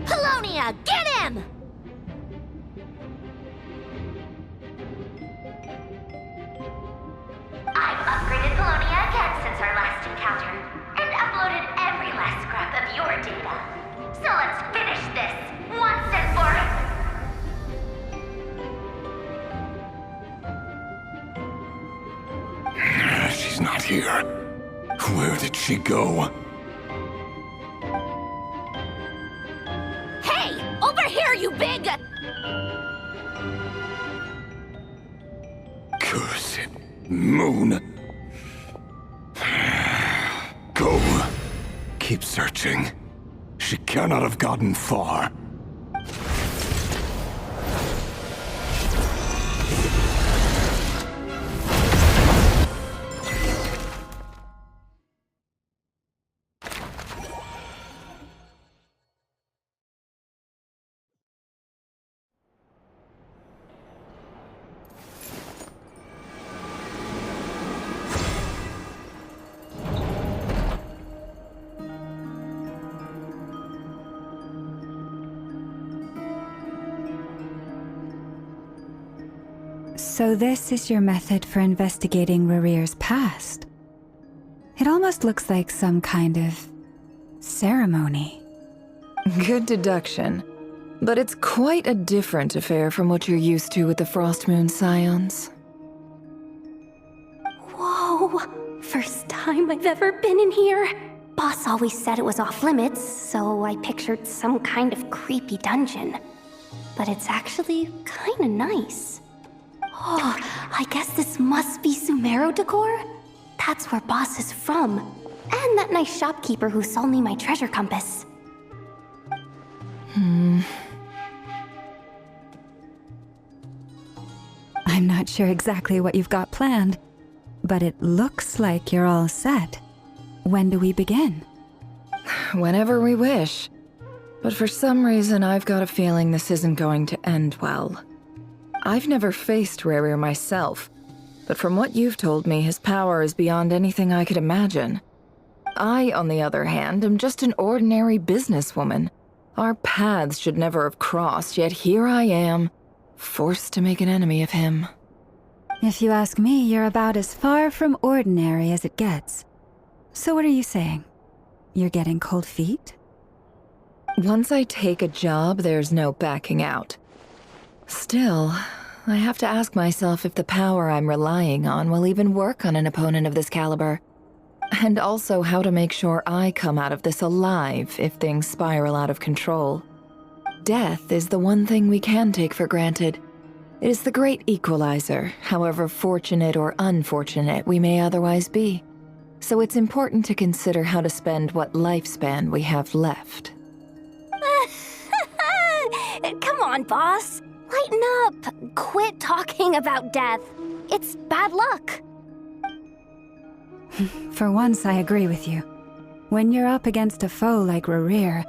Polonia, get him! I've upgraded Polonia again since our last encounter, and uploaded every last scrap of not here. Where did she go? Hey! Over here, you big... Cursed moon. Go. Keep searching. She cannot have gotten far. So this is your method for investigating Rarir's past? It almost looks like some kind of ceremony. Good deduction. But it's quite a different affair from what you're used to with the Frost Moon Scions. Whoa! First time I've ever been in here. Boss always said it was off limits, so I pictured some kind of creepy dungeon. But it's actually kinda nice. Oh, I guess this must be Sumero decor? That's where Boss is from. And that nice shopkeeper who sold me my treasure compass. I'm not sure exactly what you've got planned, but it looks like you're all set. When do we begin? Whenever we wish. But for some reason, I've got a feeling this isn't going to end well. I've never faced Rarir myself, but from what you've told me, his power is beyond anything I could imagine. I, on the other hand, am just an ordinary businesswoman. Our paths should never have crossed, yet here I am, forced to make an enemy of him. If you ask me, you're about as far from ordinary as it gets. So what are you saying? You're getting cold feet? Once I take a job, there's no backing out. Still, I have to ask myself if the power I'm relying on will even work on an opponent of this caliber. And also how to make sure I come out of this alive if things spiral out of control. Death is the one thing we can take for granted. It is the great equalizer, however fortunate or unfortunate we may otherwise be. So it's important to consider how to spend what lifespan we have left. Come on, boss. Lighten up. Quit talking about death. It's bad luck. For once, I agree with you. When you're up against a foe like Rarir,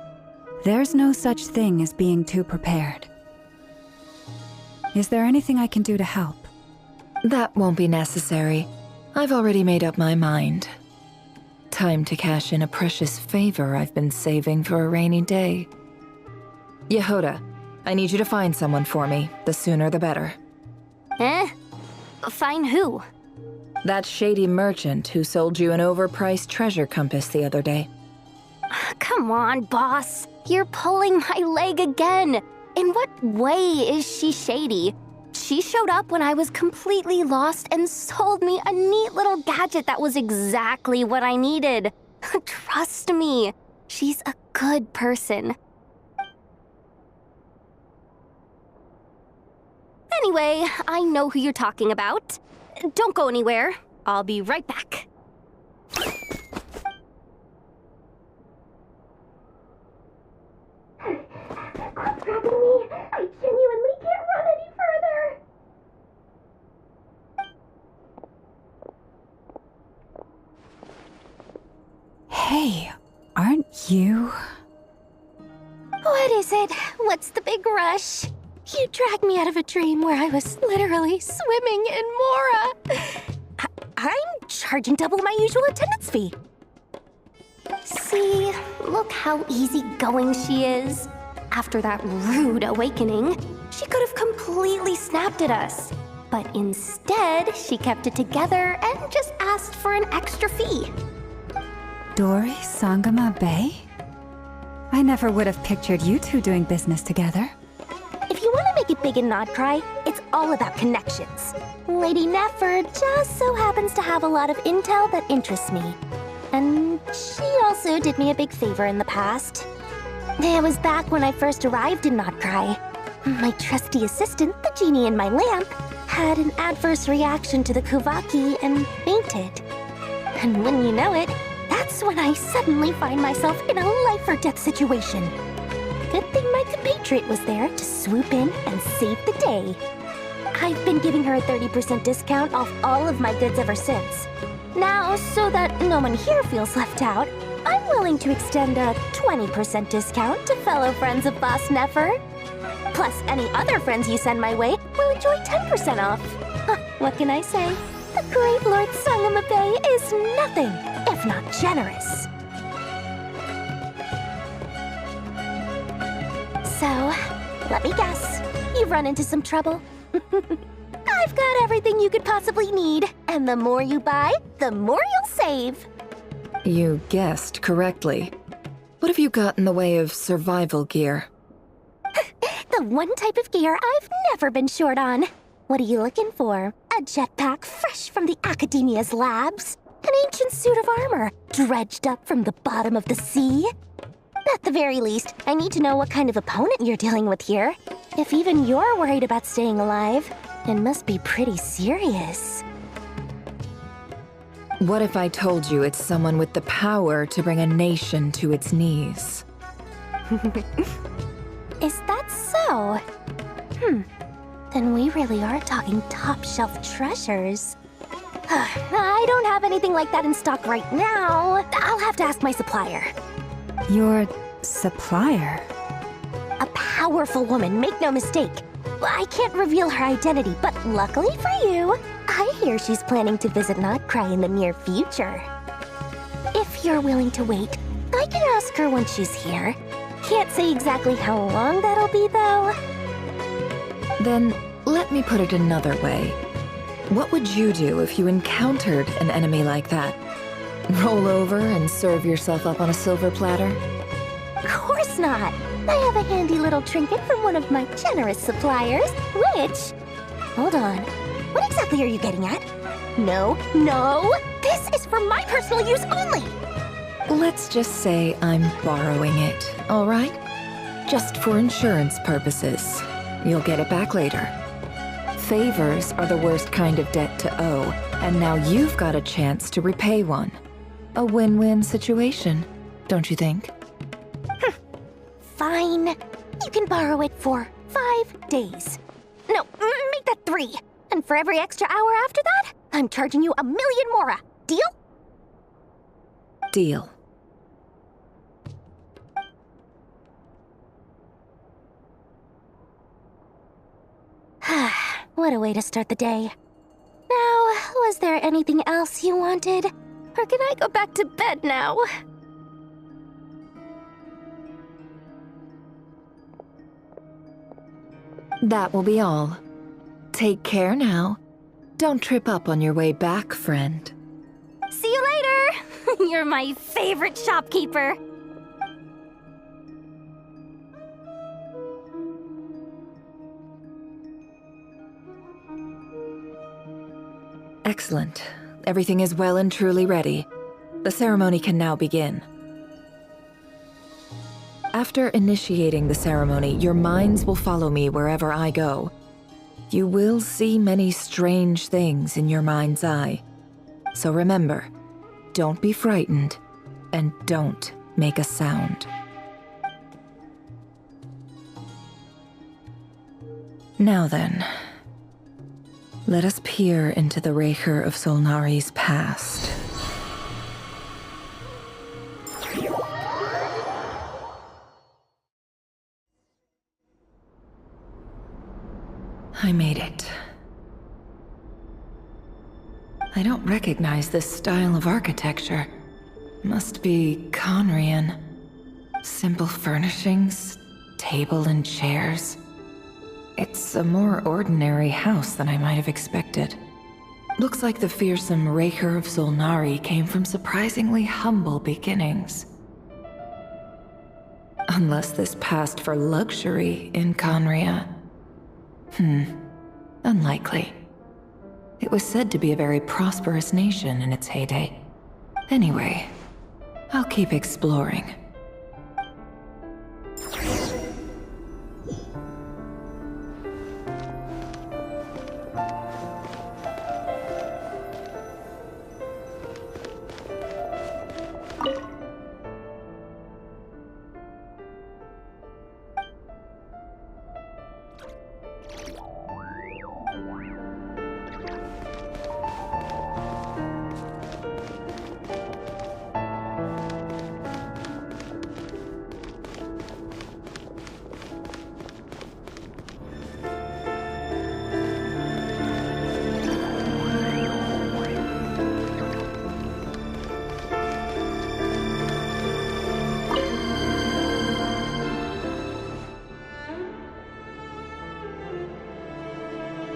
there's no such thing as being too prepared. Is there anything I can do to help? That won't be necessary. I've already made up my mind. Time to cash in a precious favor I've been saving for a rainy day. Yehoda, I need you to find someone for me. The sooner the better. Find who? That shady merchant who sold you an overpriced treasure compass the other day. Come on, boss. You're pulling my leg again. In what way is she shady? She showed up when I was completely lost and sold me a neat little gadget that was exactly what I needed. Trust me, she's a good person. Anyway, I know who you're talking about. Don't go anywhere. I'll be right back. What's happening to me? I genuinely can't run any further. Hey, aren't you? What is it? What's the big rush? You dragged me out of a dream where I was literally swimming in Mora. I'm charging double my usual attendance fee. See, look how easygoing she is. After that rude awakening, she could have completely snapped at us. But instead, she kept it together and just asked for an extra fee. Dori Sangama Bay? I never would have pictured you two doing business together. If you want to make it big and not cry, it's all about connections. Lady Nefer just so happens to have a lot of intel that interests me. And she also did me a big favor in the past. It was back when I first arrived in Notcry. My trusty assistant, the genie in my lamp, had an adverse reaction to the Kuvaki and fainted. And wouldn't you know it, that's when I suddenly find myself in a life-or-death situation. Good thing my compatriot was there to swoop in and save the day. I've been giving her a 30% discount off all of my goods ever since. Now, so that no one here feels left out, I'm willing to extend a 20% discount to fellow friends of Boss Nefer. Plus, any other friends you send my way will enjoy 10% off. What can I say? The great Lord Sangamabe is nothing if not generous. So, let me guess. You've run into some trouble? I've got everything you could possibly need, and the more you buy, the more you'll save. You guessed correctly. What have you got in the way of survival gear? The one type of gear I've never been short on. What are you looking for? A jetpack fresh from the Academia's labs? An ancient suit of armor dredged up from the bottom of the sea? At the very least, I need to know what kind of opponent you're dealing with here. If even you're worried about staying alive, it must be pretty serious. What if I told you it's someone with the power to bring a nation to its knees? Is that so? Then we really are talking top-shelf treasures. I don't have anything like that in stock right now. I'll have to ask my supplier. Your supplier? A powerful woman, make no mistake. I can't reveal her identity, but luckily for you, I hear she's planning to visit Notcry in the near future. If you're willing to wait, I can ask her when she's here. Can't say exactly how long that'll be, though. Then, let me put it another way. What would you do if you encountered an enemy like that? Roll over and serve yourself up on a silver platter? Of course not. I have a handy little trinket from one of my generous suppliers, which... Hold on. What exactly are you getting at? No, this is for my personal use only! Let's just say I'm borrowing it, all right? Just for insurance purposes. You'll get it back later. Favors are the worst kind of debt to owe, and now you've got a chance to repay one. A win-win situation, don't you think? Fine. You can borrow it for 5 days. No, make that 3. And for every extra hour after that, I'm charging you 1,000,000 mora. Deal? Deal. What a way to start the day. Now, was there anything else you wanted? Or can I go back to bed now? That will be all. Take care now. Don't trip up on your way back, friend. See you later! You're my favorite shopkeeper. Excellent. Everything is well and truly ready. The ceremony can now begin. After initiating the ceremony, your minds will follow me wherever I go. You will see many strange things in your mind's eye. So remember, don't be frightened, and don't make a sound. Now then, let us peer into the Raker of Solnari's past. I made it. I don't recognize this style of architecture. Must be Conrian. Simple furnishings, table and chairs. It's a more ordinary house than I might have expected. Looks like the fearsome Raker of Solnari came from surprisingly humble beginnings. Unless this passed for luxury in Conria. Unlikely. It was said to be a very prosperous nation in its heyday. Anyway, I'll keep exploring.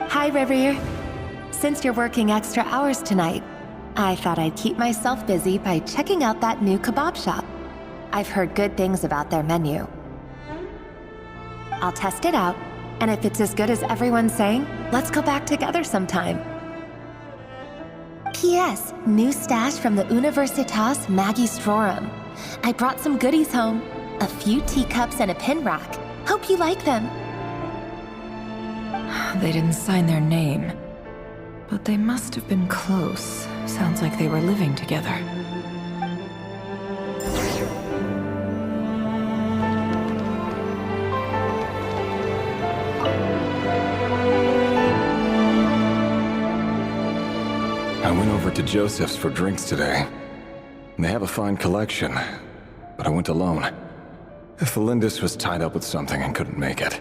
Hi, Rivier. Since you're working extra hours tonight, I thought I'd keep myself busy by checking out that new kebab shop. I've heard good things about their menu. I'll test it out, and if it's as good as everyone's saying, let's go back together sometime. P.S. New stash from the Universitas Magistrorum. I brought some goodies home. A few teacups and a pin rack. Hope you like them. They didn't sign their name, but they must have been close. Sounds like they were living together. I went over to Joseph's for drinks today. They have a fine collection, but I went alone. Felindis was tied up with something and couldn't make it.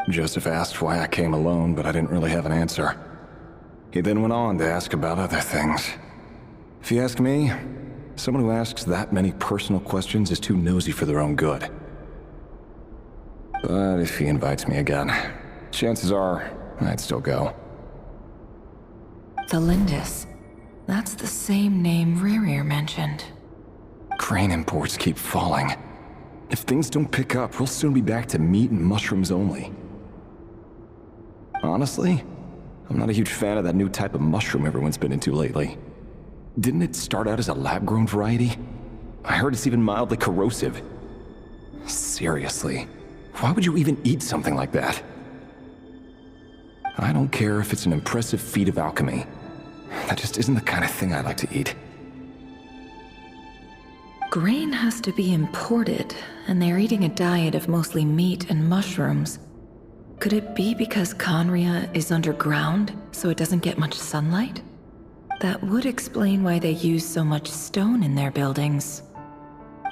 Joseph asked why I came alone, but I didn't really have an answer. He then went on to ask about other things. If you ask me, someone who asks that many personal questions is too nosy for their own good. But if he invites me again, chances are I'd still go. Felindis. That's the same name Ririr mentioned. Crane imports keep falling. If things don't pick up, we'll soon be back to meat and mushrooms only. Honestly, I'm not a huge fan of that new type of mushroom everyone's been into lately. Didn't it start out as a lab-grown variety? I heard it's even mildly corrosive. Seriously, why would you even eat something like that? I don't care if it's an impressive feat of alchemy. That just isn't the kind of thing I like to eat. Grain has to be imported, and they're eating a diet of mostly meat and mushrooms. Could it be because Conria is underground, so it doesn't get much sunlight? That would explain why they use so much stone in their buildings.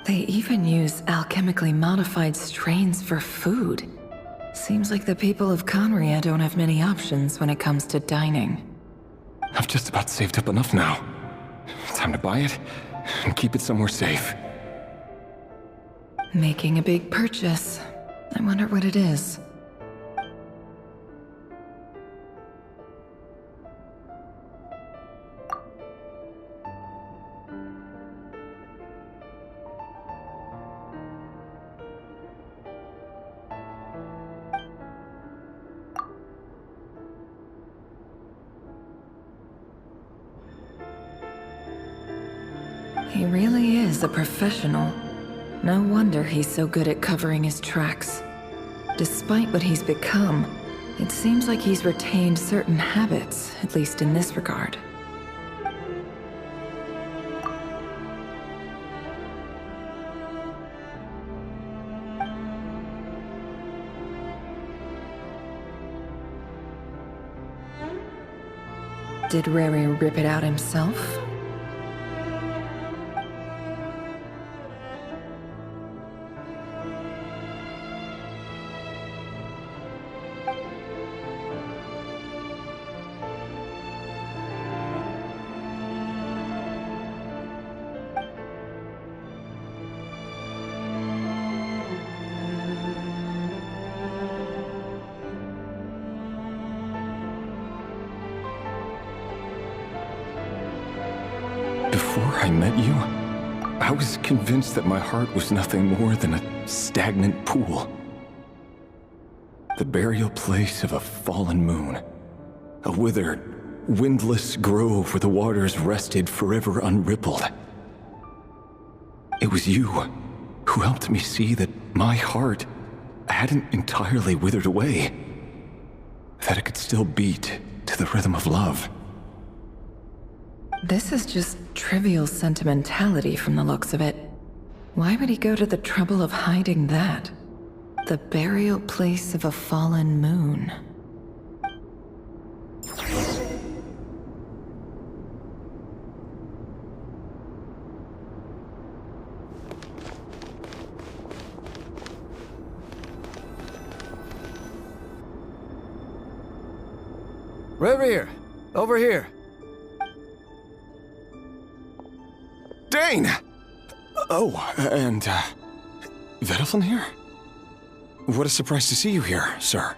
They even use alchemically modified strains for food. Seems like the people of Conria don't have many options when it comes to dining. I've just about saved up enough now. Time to buy it and keep it somewhere safe. Making a big purchase. I wonder what it is. He really is a professional. No wonder he's so good at covering his tracks. Despite what he's become, it seems like he's retained certain habits, at least in this regard. Did Rary rip it out himself? Before I met you, I was convinced that my heart was nothing more than a stagnant pool. The burial place of a fallen moon. A withered, windless grove where the waters rested forever unrippled. It was you who helped me see that my heart hadn't entirely withered away. That it could still beat to the rhythm of love. This is just trivial sentimentality from the looks of it. Why would he go to the trouble of hiding that? The burial place of a fallen moon. Reverie, over here. Dane! Oh, and, Vediflin here? What a surprise to see you here, sir.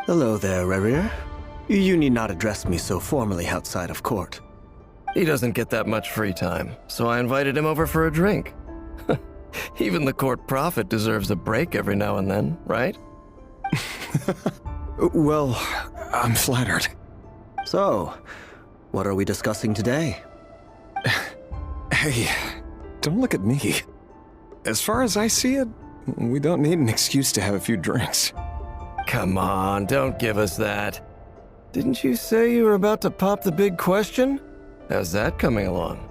Hello there, Reverie. You need not address me so formally outside of court. He doesn't get that much free time, so I invited him over for a drink. Even the court prophet deserves a break every now and then, right? Well, I'm flattered. So, what are we discussing today? Hey, don't look at me. As far as I see it, we don't need an excuse to have a few drinks. Come on, don't give us that. Didn't you say you were about to pop the big question? How's that coming along?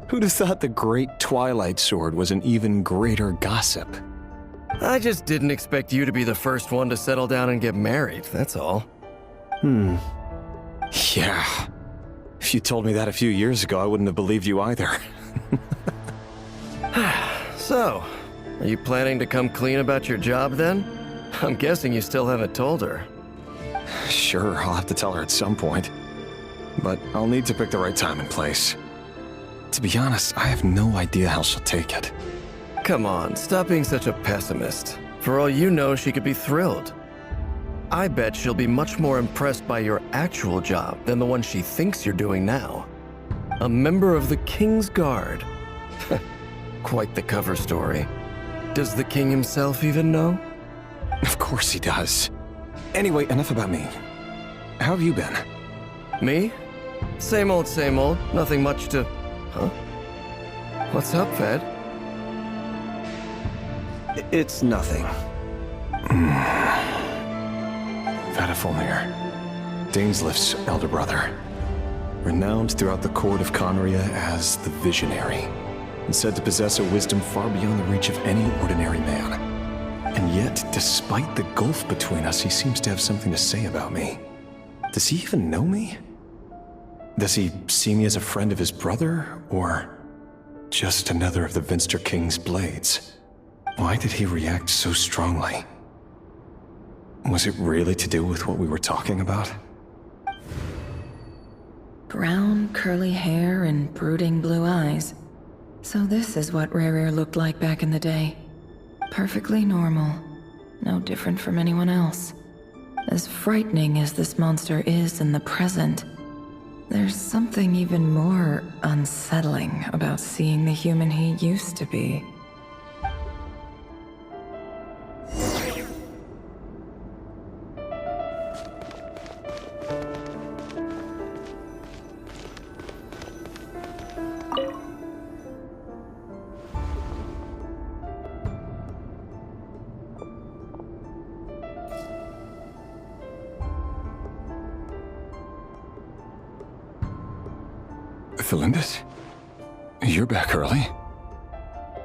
Who'd have thought the great Twilight Sword was an even greater gossip? I just didn't expect you to be the first one to settle down and get married, that's all. Yeah. If you told me that a few years ago, I wouldn't have believed you either. So, are you planning to come clean about your job then? I'm guessing you still haven't told her. Sure, I'll have to tell her at some point. But I'll need to pick the right time and place. To be honest, I have no idea how she'll take it. Come on, stop being such a pessimist. For all you know, she could be thrilled. I bet she'll be much more impressed by your actual job than the one she thinks you're doing now. A member of the King's Guard. Quite the cover story. Does the king himself even know? Of course he does. Anyway, enough about me. How have you been? Me? Same old, same old. Nothing much to... Huh? What's up, Ved? It's nothing. Vediflin, Dainslift's elder brother. Renowned throughout the court of Conria as the Visionary, and said to possess a wisdom far beyond the reach of any ordinary man. And yet, despite the gulf between us, he seems to have something to say about me. Does he even know me? Does he see me as a friend of his brother, or just another of the Vinster King's blades? Why did he react so strongly? Was it really to do with what we were talking about? Brown, curly hair and brooding blue eyes. So this is what Rare looked like back in the day. Perfectly normal. No different from anyone else. As frightening as this monster is in the present, there's something even more unsettling about seeing the human he used to be. Felindis? You're back early?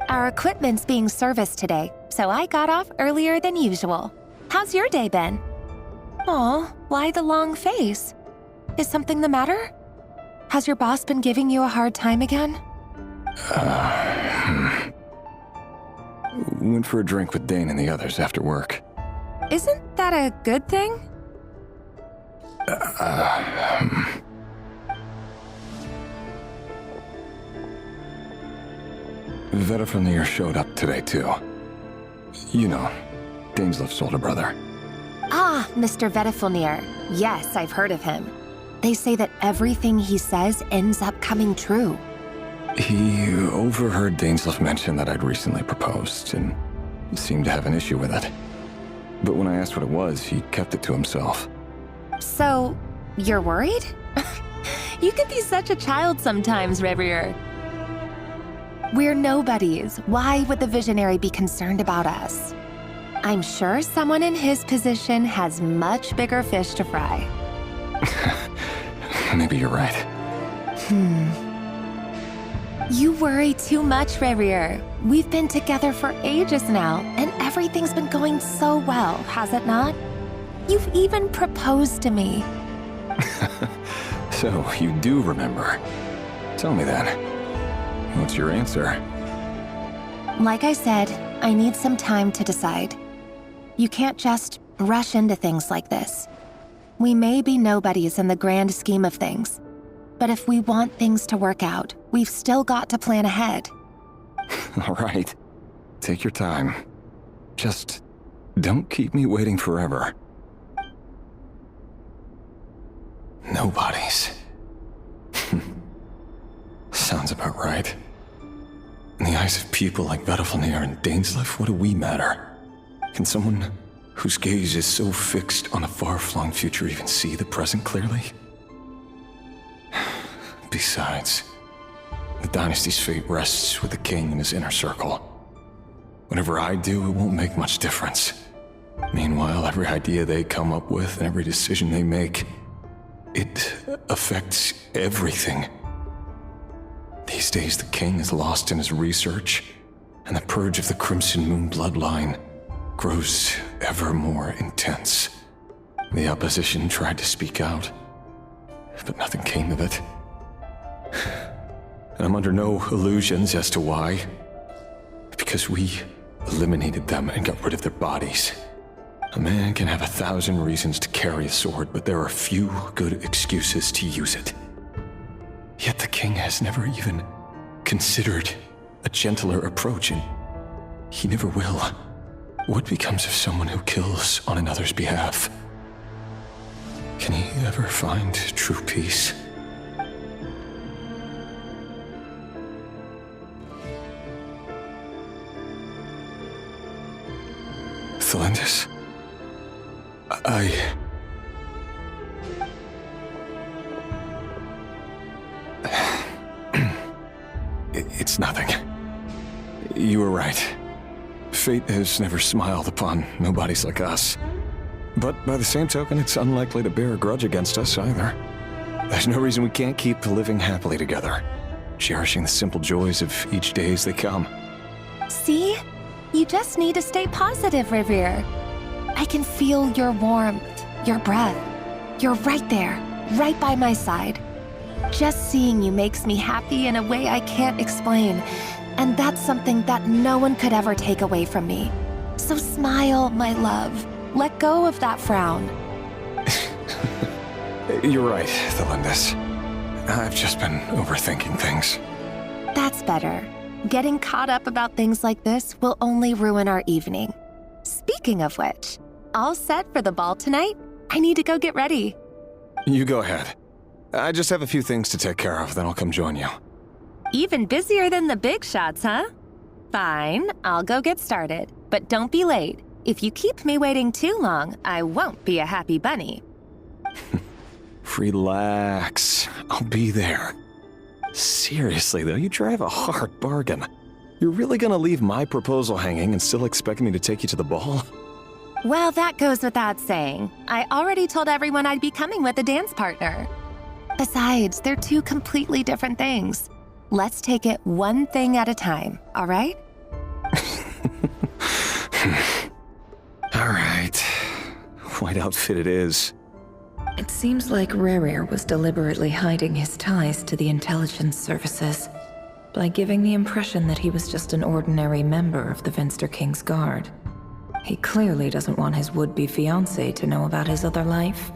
Our equipment's being serviced today, so I got off earlier than usual. How's your day been? Aw, why the long face? Is something the matter? Has your boss been giving you a hard time again? Went for a drink with Dane and the others after work. Isn't that a good thing? Vediflin showed up today, too. You know, Dainslift's older brother. Ah, Mr. Vediflin. Yes, I've heard of him. They say that everything he says ends up coming true. He overheard Dainslift mention that I'd recently proposed, and seemed to have an issue with it. But when I asked what it was, he kept it to himself. So, you're worried? You can be such a child sometimes, Revier. We're nobodies. Why would the Visionary be concerned about us? I'm sure someone in his position has much bigger fish to fry. Maybe you're right. You worry too much, Revier. We've been together for ages now, and everything's been going so well, has it not? You've even proposed to me. So, you do remember. Tell me then. What's your answer? Like I said, I need some time to decide. You can't just rush into things like this. We may be nobodies in the grand scheme of things, but if we want things to work out, we've still got to plan ahead. All right. Take your time. Just don't keep me waiting forever. Nobodies. Sounds about right. In the eyes of people like Vedalfnir and Dainsleif, what do we matter? Can someone whose gaze is so fixed on a far-flung future even see the present clearly? Besides, the dynasty's fate rests with the king and his inner circle. Whatever I do, it won't make much difference. Meanwhile, every idea they come up with and every decision they make, it affects everything. These days, the king is lost in his research, and the purge of the Crimson Moon bloodline grows ever more intense. The opposition tried to speak out, but nothing came of it. And I'm under no illusions as to why. Because we eliminated them and got rid of their bodies. A man can have 1,000 reasons to carry a sword, but there are few good excuses to use it. Yet the king has never even considered a gentler approach, and he never will. What becomes of someone who kills on another's behalf? Can he ever find true peace? Thelindis? It's nothing. You were right. Fate has never smiled upon nobodies like us. But by the same token, it's unlikely to bear a grudge against us either. There's no reason we can't keep living happily together, cherishing the simple joys of each day as they come. See? You just need to stay positive, Revier. I can feel your warmth, your breath. You're right there, right by my side. Just seeing you makes me happy in a way I can't explain, and that's something that no one could ever take away from me. So smile, my love. Let go of that frown. You're right, Thelindis. I've just been overthinking things. That's better. Getting caught up about things like this will only ruin our evening. Speaking of which, all set for the ball tonight? I need to go get ready. You go ahead. I just have a few things to take care of, then I'll come join you. Even busier than the big shots, huh? Fine, I'll go get started. But don't be late. If you keep me waiting too long, I won't be a happy bunny. Relax. I'll be there. Seriously, though, you drive a hard bargain. You're really gonna leave my proposal hanging and still expect me to take you to the ball? Well, that goes without saying. I already told everyone I'd be coming with a dance partner. Besides, they're two completely different things. Let's take it one thing at a time, all right? All right. White outfit it is. It seems like Rerir was deliberately hiding his ties to the intelligence services by giving the impression that he was just an ordinary member of the Venster King's Guard. He clearly doesn't want his would-be fiancée to know about his other life.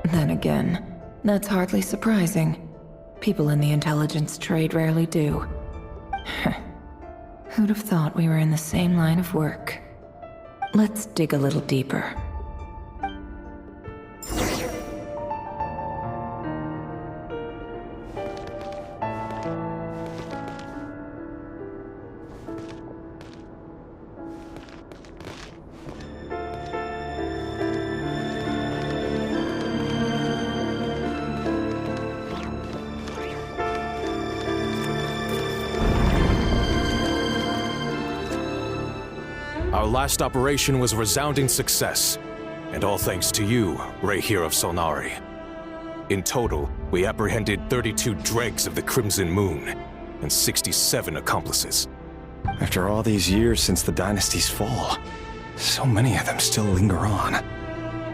Then again, that's hardly surprising. People in the intelligence trade rarely do. Who'd have thought we were in the same line of work? Let's dig a little deeper. last operation was a resounding success, and all thanks to you, Rahere of Solnari. In total, we apprehended 32 dregs of the Crimson Moon, and 67 accomplices. After all these years since the dynasty's fall, so many of them still linger on.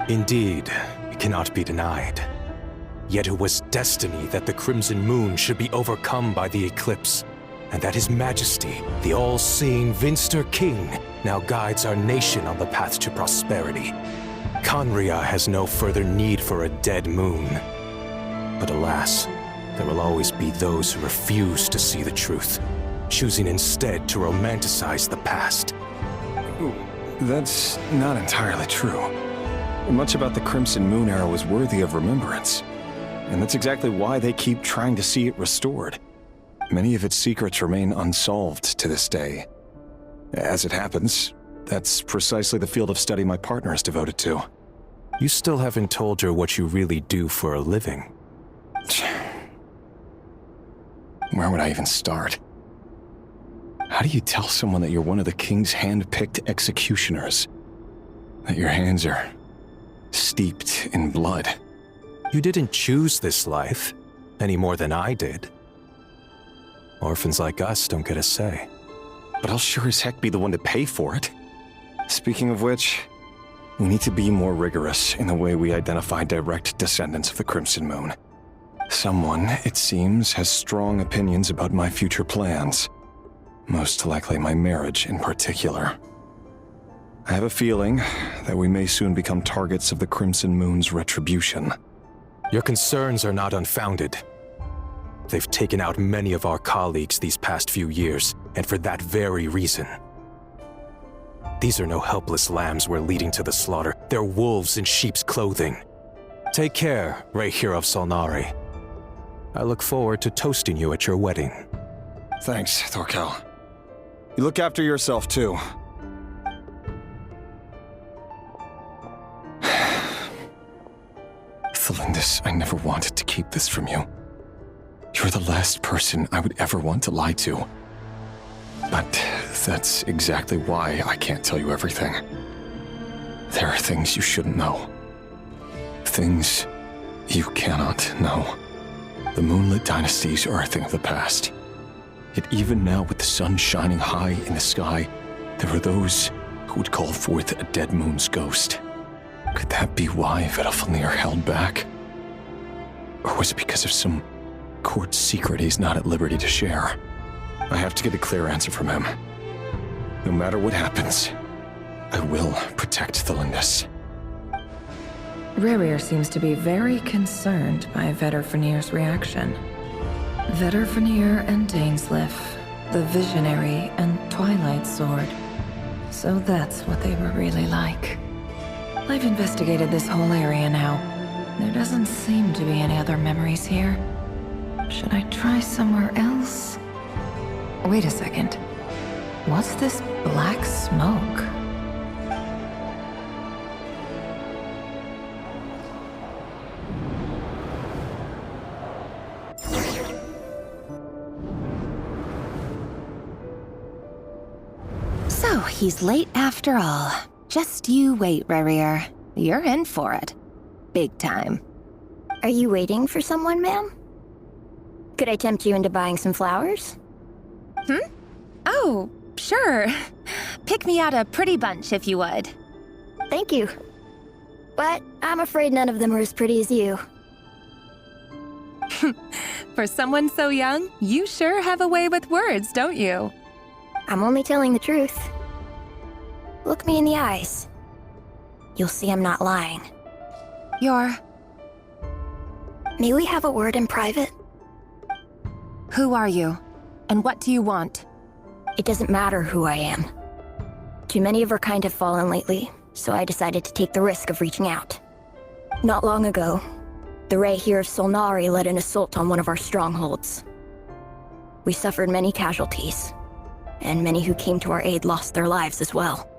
Indeed, it cannot be denied. Yet it was destiny that the Crimson Moon should be overcome by the eclipse, and that His Majesty, the all-seeing Vinster King, now guides our nation on the path to prosperity. Conria has no further need for a dead moon. But alas, there will always be those who refuse to see the truth, choosing instead to romanticize the past. That's not entirely true. Much about the Crimson Moon era was worthy of remembrance, and that's exactly why they keep trying to see it restored. Many of its secrets remain unsolved to this day. As it happens, that's precisely the field of study my partner is devoted to. You still haven't told her what you really do for a living. Where would I even start? How do you tell someone that you're one of the king's hand-picked executioners? That your hands are steeped in blood? You didn't choose this life, any more than I did. Orphans like us don't get a say. But I'll sure as heck be the one to pay for it. Speaking of which, we need to be more rigorous in the way we identify direct descendants of the Crimson Moon. Someone, it seems, has strong opinions about my future plans. Most likely my marriage in particular. I have a feeling that we may soon become targets of the Crimson Moon's retribution. Your concerns are not unfounded. They've taken out many of our colleagues these past few years, and for that very reason. These are no helpless lambs we're leading to the slaughter. They're wolves in sheep's clothing. Take care, Rahere of Solnari. I look forward to toasting you at your wedding. Thanks, Thorkel. You look after yourself, too. Thelindis, I never wanted to keep this from you. You're the last person I would ever want to lie to. But that's exactly why I can't tell you everything. There are things you shouldn't know. Things you cannot know. The moonlit dynasties are a thing of the past. Yet even now, with the sun shining high in the sky, there are those who would call forth a dead moon's ghost. Could that be why Vedalfnir held back? Or was it because of some court secret he's not at liberty to share? I have to get a clear answer from him. No matter what happens, I will protect Thelindis. Rahere seems to be very concerned by Vedalfnir's reaction. Vedalfnir and Dainsleif, the Visionary and Twilight Sword. So that's what they were really like. I've investigated this whole area now. There doesn't seem to be any other memories here. Should I try somewhere else? Wait a second. What's this black smoke? So, he's late after all. Just you wait, Rahere. You're in for it. Big time. Are you waiting for someone, ma'am? Could I tempt you into buying some flowers? Oh, sure. Pick me out a pretty bunch if you would. Thank you. But I'm afraid none of them are as pretty as you. For someone so young, you sure have a way with words, don't you? I'm only telling the truth. Look me in the eyes. You'll see I'm not lying. May we have a word in private? Who are you? And what do you want? It doesn't matter who I am. Too many of our kind have fallen lately, so I decided to take the risk of reaching out. Not long ago, the Rahere of Solnari led an assault on one of our strongholds. We suffered many casualties, and many who came to our aid lost their lives as well.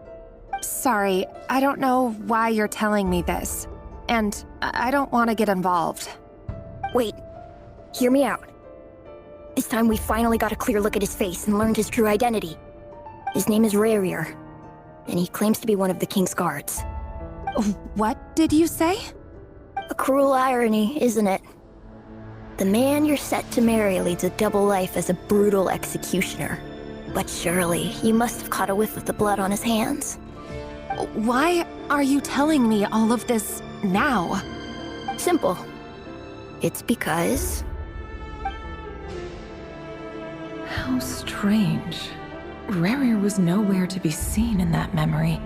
Sorry, I don't know why you're telling me this. And I don't want to get involved. Wait, hear me out. This time we finally got a clear look at his face and learned his true identity. His name is Rahere. and he claims to be one of the king's guards. What did you say? A cruel irony, isn't it? The man you're set to marry leads a double life as a brutal executioner. But surely, he must have caught a whiff of the blood on his hands. Why are you telling me all of this now? Simple. It's because... How strange. Rerir was nowhere to be seen in that memory.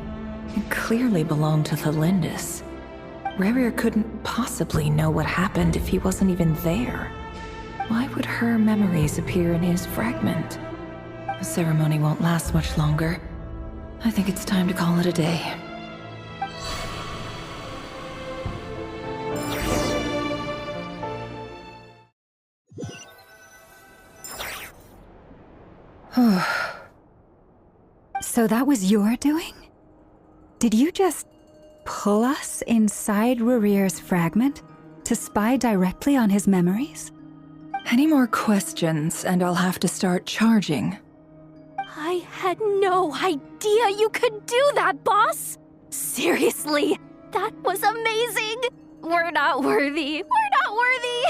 It clearly belonged to the Lindis. Rerir couldn't possibly know what happened if he wasn't even there. Why would her memories appear in his fragment? The ceremony won't last much longer. I think it's time to call it a day. So that was your doing? Did you just pull us inside Rerir's fragment to spy directly on his memories? Any more questions, and I'll have to start charging. I had no idea you could do that, boss! Seriously, that was amazing! We're not worthy. We're not worthy!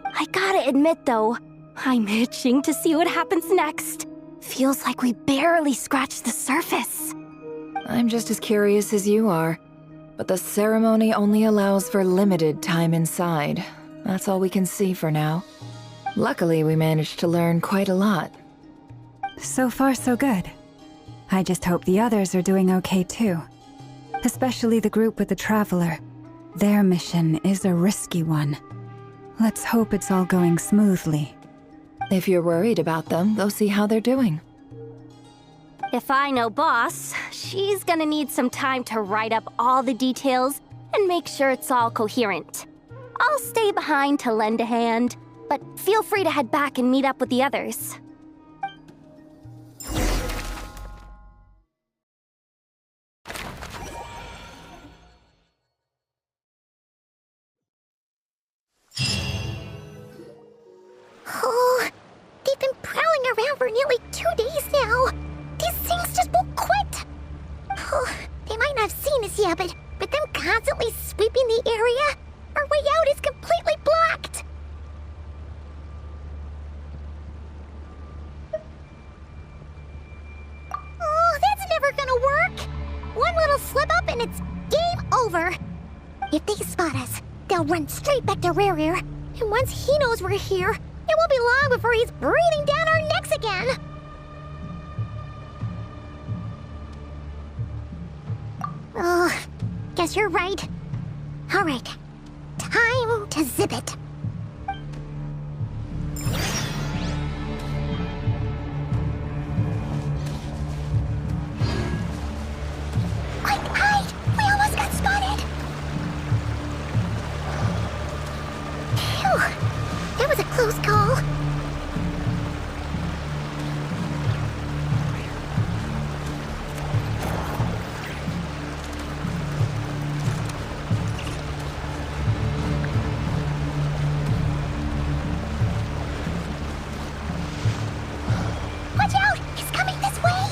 I gotta admit, though, I'm itching to see what happens next. Feels like we barely scratched the surface. I'm just as curious as you are, but the ceremony only allows for limited time inside. That's all we can see for now. Luckily, we managed to learn quite a lot. So far, so good. I just hope the others are doing okay too. Especially the group with the Traveler. Their mission is a risky one. Let's hope it's all going smoothly. If you're worried about them, go see how they're doing. If I know boss, she's gonna need some time to write up all the details and make sure it's all coherent. I'll stay behind to lend a hand, but feel free to head back and meet up with the others. Oh, they've been prowling around for nearly 2 days now. These things just won't quit. Oh, they might not have seen us yet, but them constantly sweeping the area, our way out is completely blocked. Oh, that's never gonna work. One little slip up and it's game over. If they spot us, they'll run straight back to Rerir. And once he knows we're here, it won't be long before he's breathing down our necks again. Oh, guess you're right. All right, time to zip it. Quick, hide! We almost got spotted! Phew, that was a close call. Watch out! He's coming this way!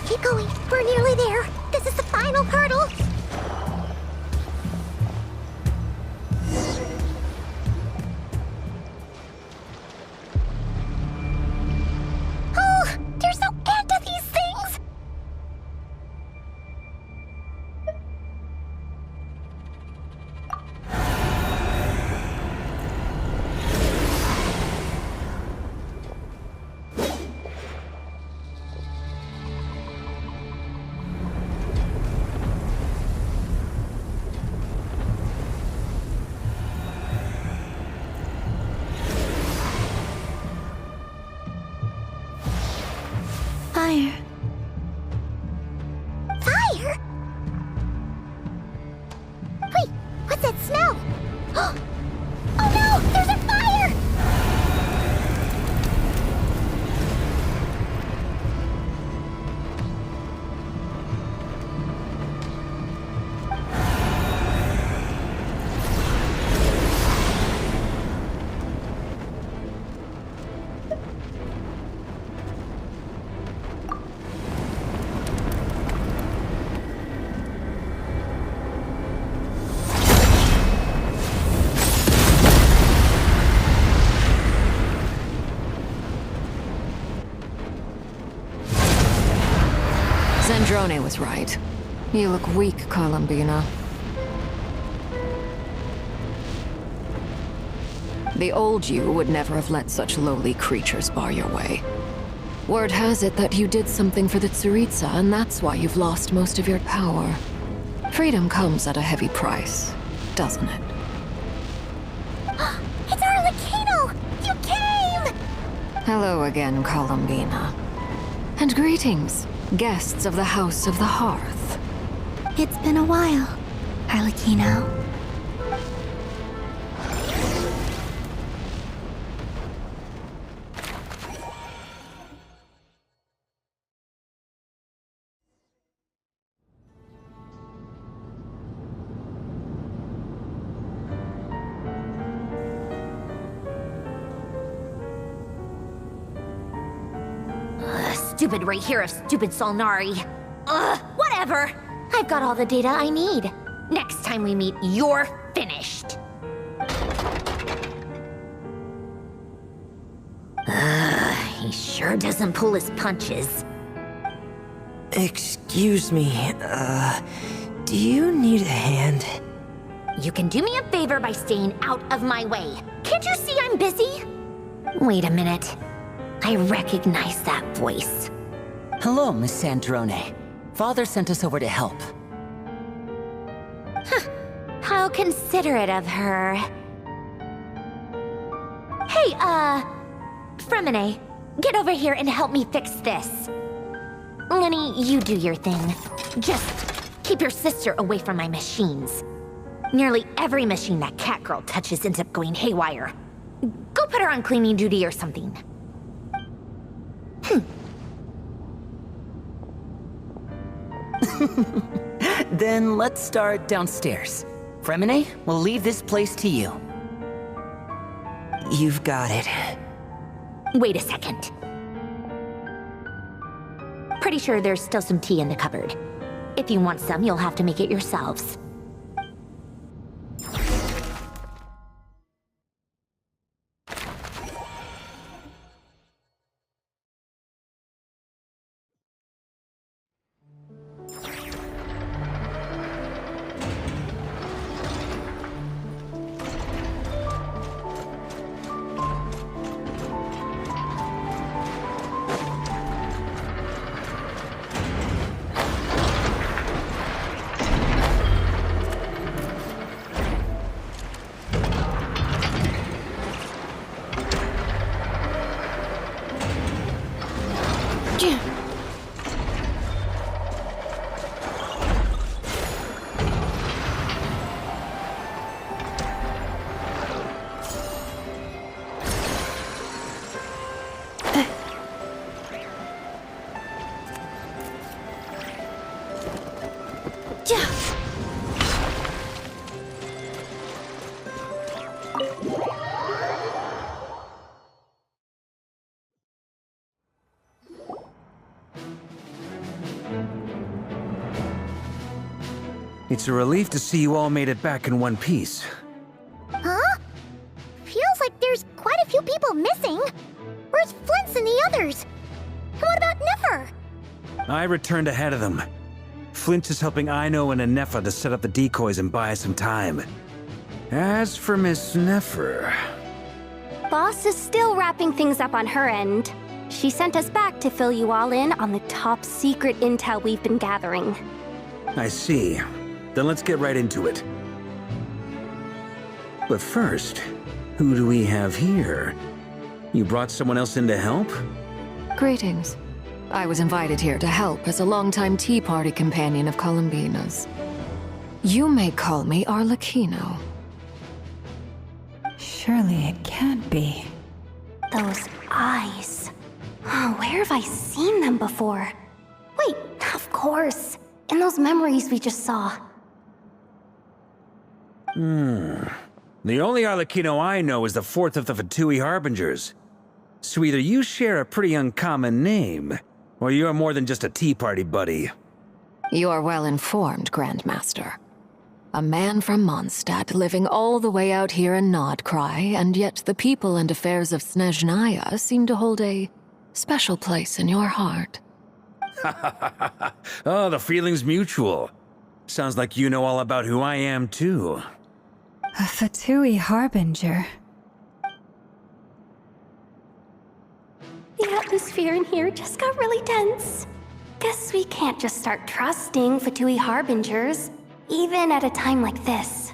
Keep going. We're nearly there. This is the final hurdle. Oh, there's no end to these things. Fire. Fire? Wait, what's that smell? Oh no, there's a fire! Sandrone was right. You look weak, Columbina. The old you would never have let such lowly creatures bar your way. Word has it that you did something for the Tsaritsa, and that's why you've lost most of your power. Freedom comes at a heavy price, doesn't it? It's Arlecchino! You came! Hello again, Columbina. And greetings, guests of the House of the Hearth. It's been a while, Arlecchino. Stupid right here of stupid Solnari. Ugh, whatever. I've got all the data I need. Next time we meet, you're finished. He sure doesn't pull his punches. Excuse me, do you need a hand? You can do me a favor by staying out of my way. Can't you see I'm busy? Wait a minute. I recognize that voice. Hello, Miss Sandrone. Father sent us over to help. How considerate of her. Hey, Fremine, get over here and help me fix this. Lenny, you do your thing. Just keep your sister away from my machines. Nearly every machine that cat girl touches ends up going haywire. Go put her on cleaning duty or something. Then let's start downstairs. Fremine, we'll leave this place to you. You've got it. Wait a second. Pretty sure there's still some tea in the cupboard. If you want some, you'll have to make it yourselves. It's a relief to see you all made it back in one piece. Huh? Feels like there's quite a few people missing. Where's Flint's and the others? And what about Nefer? I returned ahead of them. Flint is helping Aino and Anefa to set up the decoys and buy us some time. As for Miss Nefer... Boss is still wrapping things up on her end. She sent us back to fill you all in on the top secret intel we've been gathering. I see. Then let's get right into it. But first, who do we have here? You brought someone else in to help? Greetings. I was invited here to help as a longtime Tea Party companion of Columbina's. You may call me Arlecchino. Surely it can't be. Those eyes. Oh, where have I seen them before? Wait, of course. In those memories we just saw. The only Arlecchino I know is the fourth of the Fatui Harbingers. So either you share a pretty uncommon name, or you're more than just a Tea Party buddy. You are well informed, Grandmaster. A man from Mondstadt living all the way out here in Nodcry, and yet the people and affairs of Snezhnaya seem to hold a special place in your heart. Oh, the feeling's mutual. Sounds like you know all about who I am, too. A Fatui harbinger. The atmosphere in here just got really tense. Guess we can't just start trusting Fatui harbingers, even at a time like this.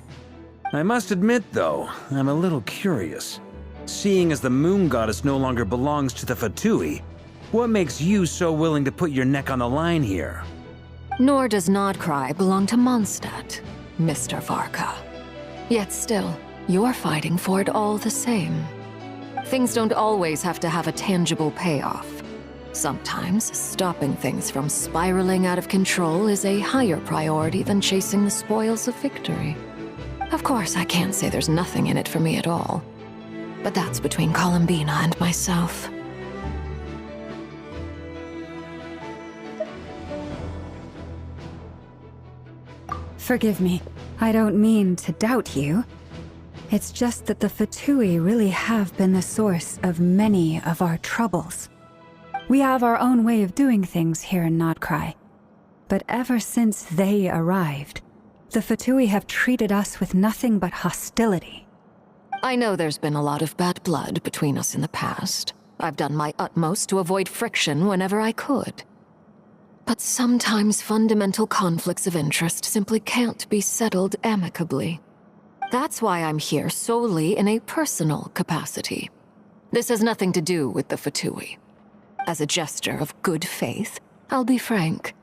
I must admit, though, I'm a little curious. Seeing as the moon goddess no longer belongs to the Fatui, what makes you so willing to put your neck on the line here? Nor does Nodcry belong to Mondstadt, Mr. Varka. Yet still, you're fighting for it all the same. Things don't always have to have a tangible payoff. Sometimes, stopping things from spiraling out of control is a higher priority than chasing the spoils of victory. Of course, I can't say there's nothing in it for me at all. But that's between Columbina and myself. Forgive me. I don't mean to doubt you. It's just that the Fatui really have been the source of many of our troubles. We have our own way of doing things here in Nodcry. But ever since they arrived, the Fatui have treated us with nothing but hostility. I know there's been a lot of bad blood between us in the past. I've done my utmost to avoid friction whenever I could. But sometimes fundamental conflicts of interest simply can't be settled amicably. That's why I'm here solely in a personal capacity. This has nothing to do with the Fatui. As a gesture of good faith, I'll be frank.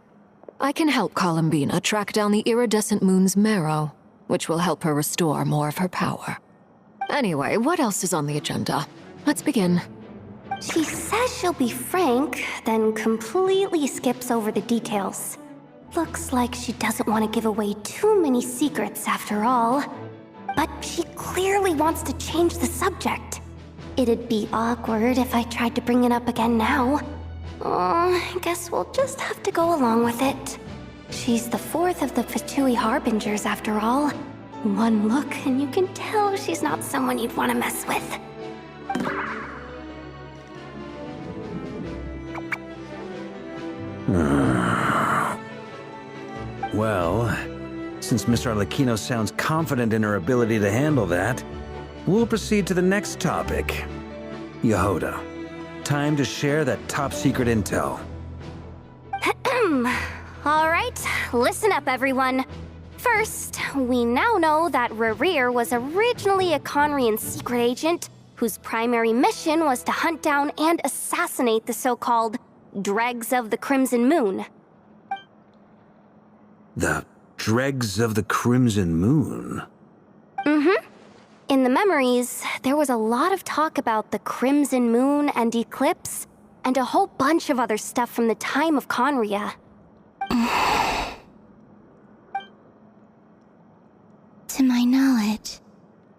I can help Columbina track down the iridescent moon's marrow, which will help her restore more of her power. Anyway, what else is on the agenda? Let's begin. She says she'll be frank, then completely skips over the details. Looks like she doesn't want to give away too many secrets after all. But she clearly wants to change the subject. It'd be awkward if I tried to bring it up again now. I guess we'll just have to go along with it. She's the fourth of the Fatui harbingers after all. One look and you can tell she's not someone you'd want to mess with. Well, since Miss Arlecchino sounds confident in her ability to handle that, we'll proceed to the next topic. Yehoda, time to share that top-secret intel. Alright, listen up everyone. First, we now know that Rerir was originally a Conrian secret agent whose primary mission was to hunt down and assassinate the so-called Dregs of the Crimson Moon. The Dregs of the Crimson Moon? Mm-hmm. In the memories, there was a lot of talk about the Crimson Moon and Eclipse, and a whole bunch of other stuff from the time of Conria. To my knowledge,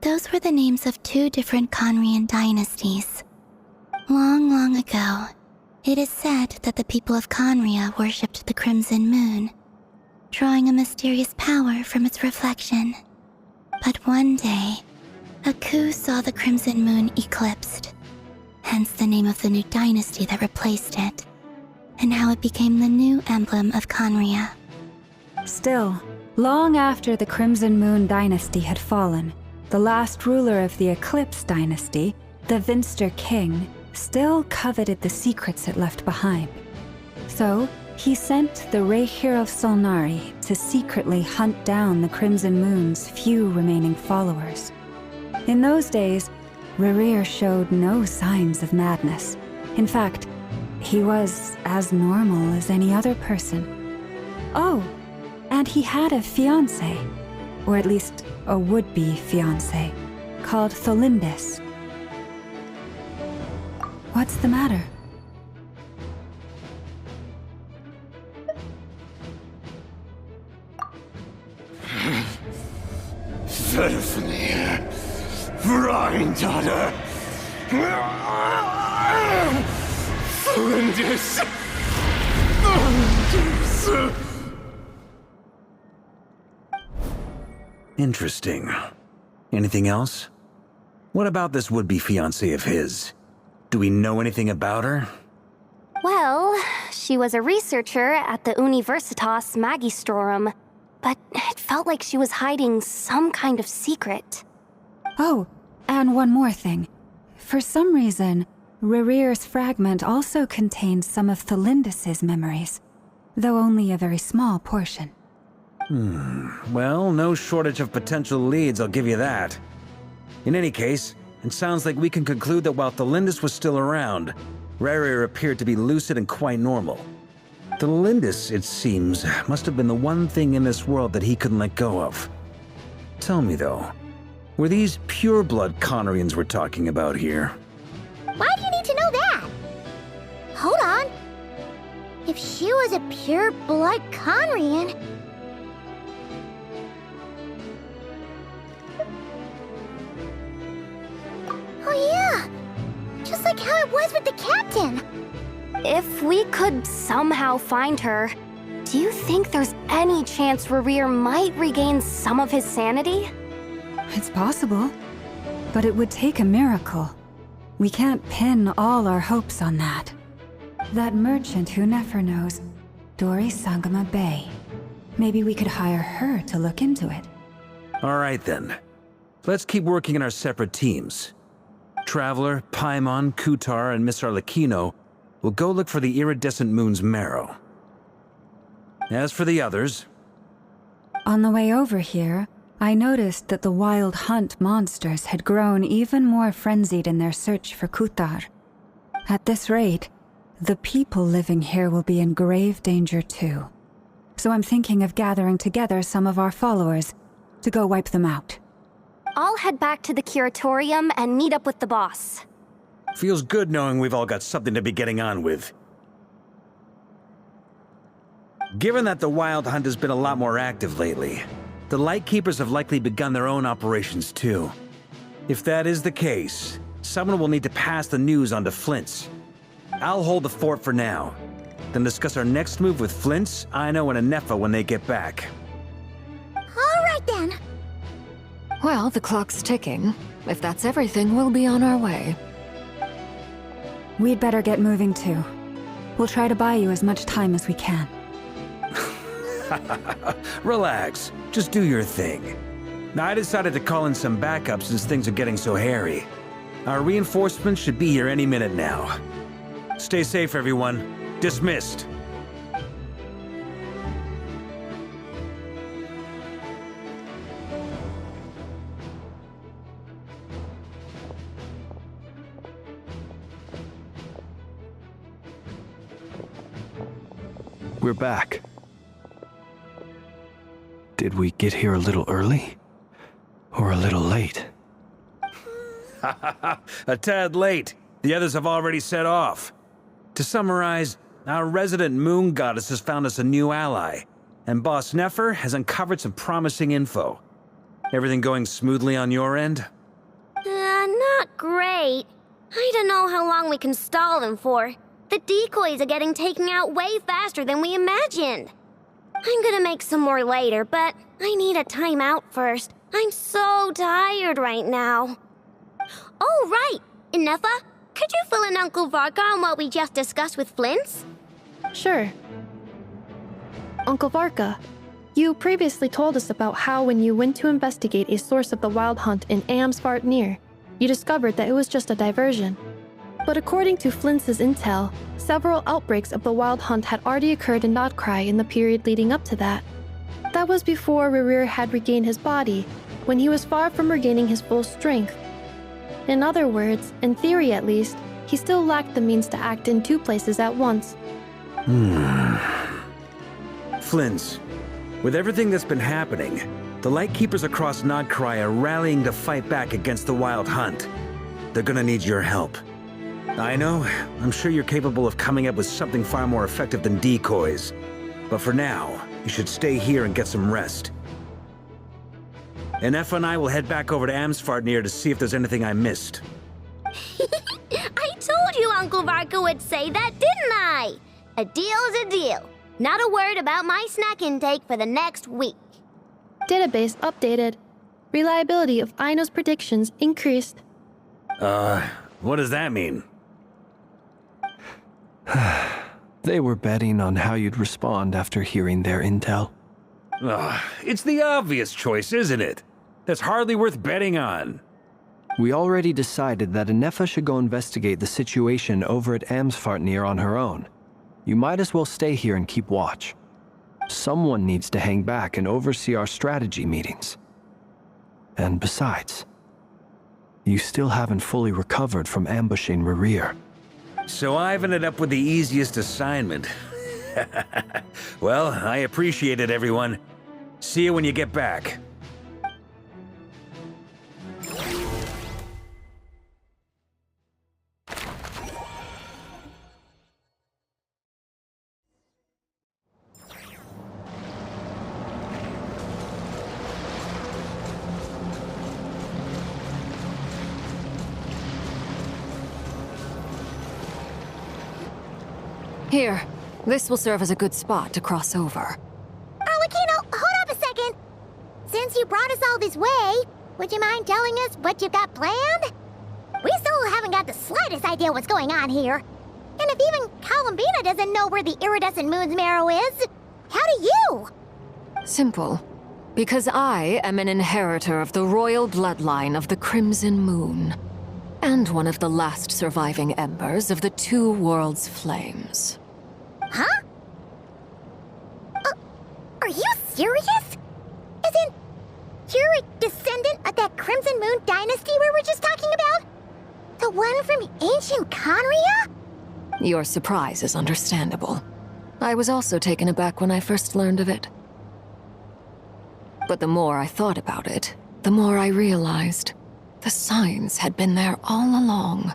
those were the names of two different Conrian dynasties. Long, long ago, it is said that the people of Conria worshipped the Crimson Moon, drawing a mysterious power from its reflection. But one day, a coup saw the Crimson Moon eclipsed, hence the name of the new dynasty that replaced it, and how it became the new emblem of Conria. Still, long after the Crimson Moon dynasty had fallen, the last ruler of the Eclipse dynasty, the Vinster King, still coveted the secrets it left behind. So, he sent the Reikir of Solnari to secretly hunt down the Crimson Moon's few remaining followers. In those days, Rerir showed no signs of madness. In fact, he was as normal as any other person. Oh, and he had a fiancé, or at least a would-be fiancé, called Tholindis. What's the matter? Verfnir, Freundade, Tholindis. Interesting. Anything else? What about this would-be fiancé of his? Do we know anything about her? Well, she was a researcher at the Universitas Magistrorum, but it felt like she was hiding some kind of secret. Oh, and one more thing. For some reason, Rerear's fragment also contains some of Thelindis' memories, though only a very small portion. Well, no shortage of potential leads, I'll give you that. In any case, it sounds like we can conclude that while Thelindis was still around, Rerir appeared to be lucid and quite normal. Thelindis, it seems, must have been the one thing in this world that he couldn't let go of. Tell me though, were these pure-blood Conorians we're talking about here? Why do you need to know that? Hold on. If she was a pure-blood Conrian... Oh yeah! Just like how it was with the captain! If we could somehow find her, do you think there's any chance Rerir might regain some of his sanity? It's possible, but it would take a miracle. We can't pin all our hopes on that. That merchant who Nefer knows, Dori Sangama Bay. Maybe we could hire her to look into it. All right then. Let's keep working in our separate teams. Traveler, Paimon, Kutar, and Miss Arlecchino will go look for the iridescent moon's marrow. As for the others... On the way over here, I noticed that the wild hunt monsters had grown even more frenzied in their search for Kutar. At this rate, the people living here will be in grave danger too. So I'm thinking of gathering together some of our followers to go wipe them out. I'll head back to the curatorium and meet up with the boss. Feels good knowing we've all got something to be getting on with. Given that the Wild Hunt has been a lot more active lately, the Lightkeepers have likely begun their own operations too. If that is the case, someone will need to pass the news on to Flint's. I'll hold the fort for now, then discuss our next move with Flint's, Aino, and Anefa when they get back. All right then. Well, the clock's ticking. If that's everything, we'll be on our way. We'd better get moving too. We'll try to buy you as much time as we can. Relax. Just do your thing. Now, I decided to call in some backup since things are getting so hairy. Our reinforcements should be here any minute now. Stay safe, everyone. Dismissed. We're back. Did we get here a little early? Or a little late? A tad late. The others have already set off. To summarize, our resident moon goddess has found us a new ally, and Boss Nefer has uncovered some promising info. Everything going smoothly on your end? Not great. I don't know how long we can stall them for. The decoys are getting taken out way faster than we imagined. I'm gonna make some more later, but I need a timeout first. I'm so tired right now. Oh, right! Inefa, could you fill in Uncle Varka on what we just discussed with Flint's? Sure. Uncle Varka, you previously told us about how when you went to investigate a source of the Wild Hunt in Amsvartnir, you discovered that it was just a diversion. But according to Flint's intel, several outbreaks of the Wild Hunt had already occurred in Nodcry in the period leading up to that. That was before Rerir had regained his body, when he was far from regaining his full strength. In other words, in theory at least, he still lacked the means to act in two places at once. Flint's, with everything that's been happening, the Lightkeepers across Nodcry are rallying to fight back against the Wild Hunt. They're gonna need your help. I know, I'm sure you're capable of coming up with something far more effective than decoys. But for now, you should stay here and get some rest. Enefa and I will head back over to Amsvartnir to see if there's anything I missed. I told you Uncle Varka would say that, didn't I? A deal is a deal. Not a word about my snack intake for the next week. Database updated. Reliability of Aino's predictions increased. What does that mean? They were betting on how you'd respond after hearing their intel. Ugh, it's the obvious choice, isn't it? That's hardly worth betting on. We already decided that Anefa should go investigate the situation over at Amsfartnir on her own. You might as well stay here and keep watch. Someone needs to hang back and oversee our strategy meetings. And besides, you still haven't fully recovered from ambushing Rerir. So I've ended up with the easiest assignment. Well, I appreciate it, everyone. See you when you get back. Here, this will serve as a good spot to cross over. Arlecchino, hold up a second. Since you brought us all this way, would you mind telling us what you've got planned? We still haven't got the slightest idea what's going on here. And if even Columbina doesn't know where the iridescent moon's marrow is, how do you? Simple. Because I am an inheritor of the royal bloodline of the Crimson Moon, and one of the last surviving embers of the Two Worlds' flames. Huh? Are you serious? As in, you're a descendant of that Crimson Moon dynasty we were just talking about? The one from ancient Conria? Your surprise is understandable. I was also taken aback when I first learned of it. But the more I thought about it, the more I realized the signs had been there all along.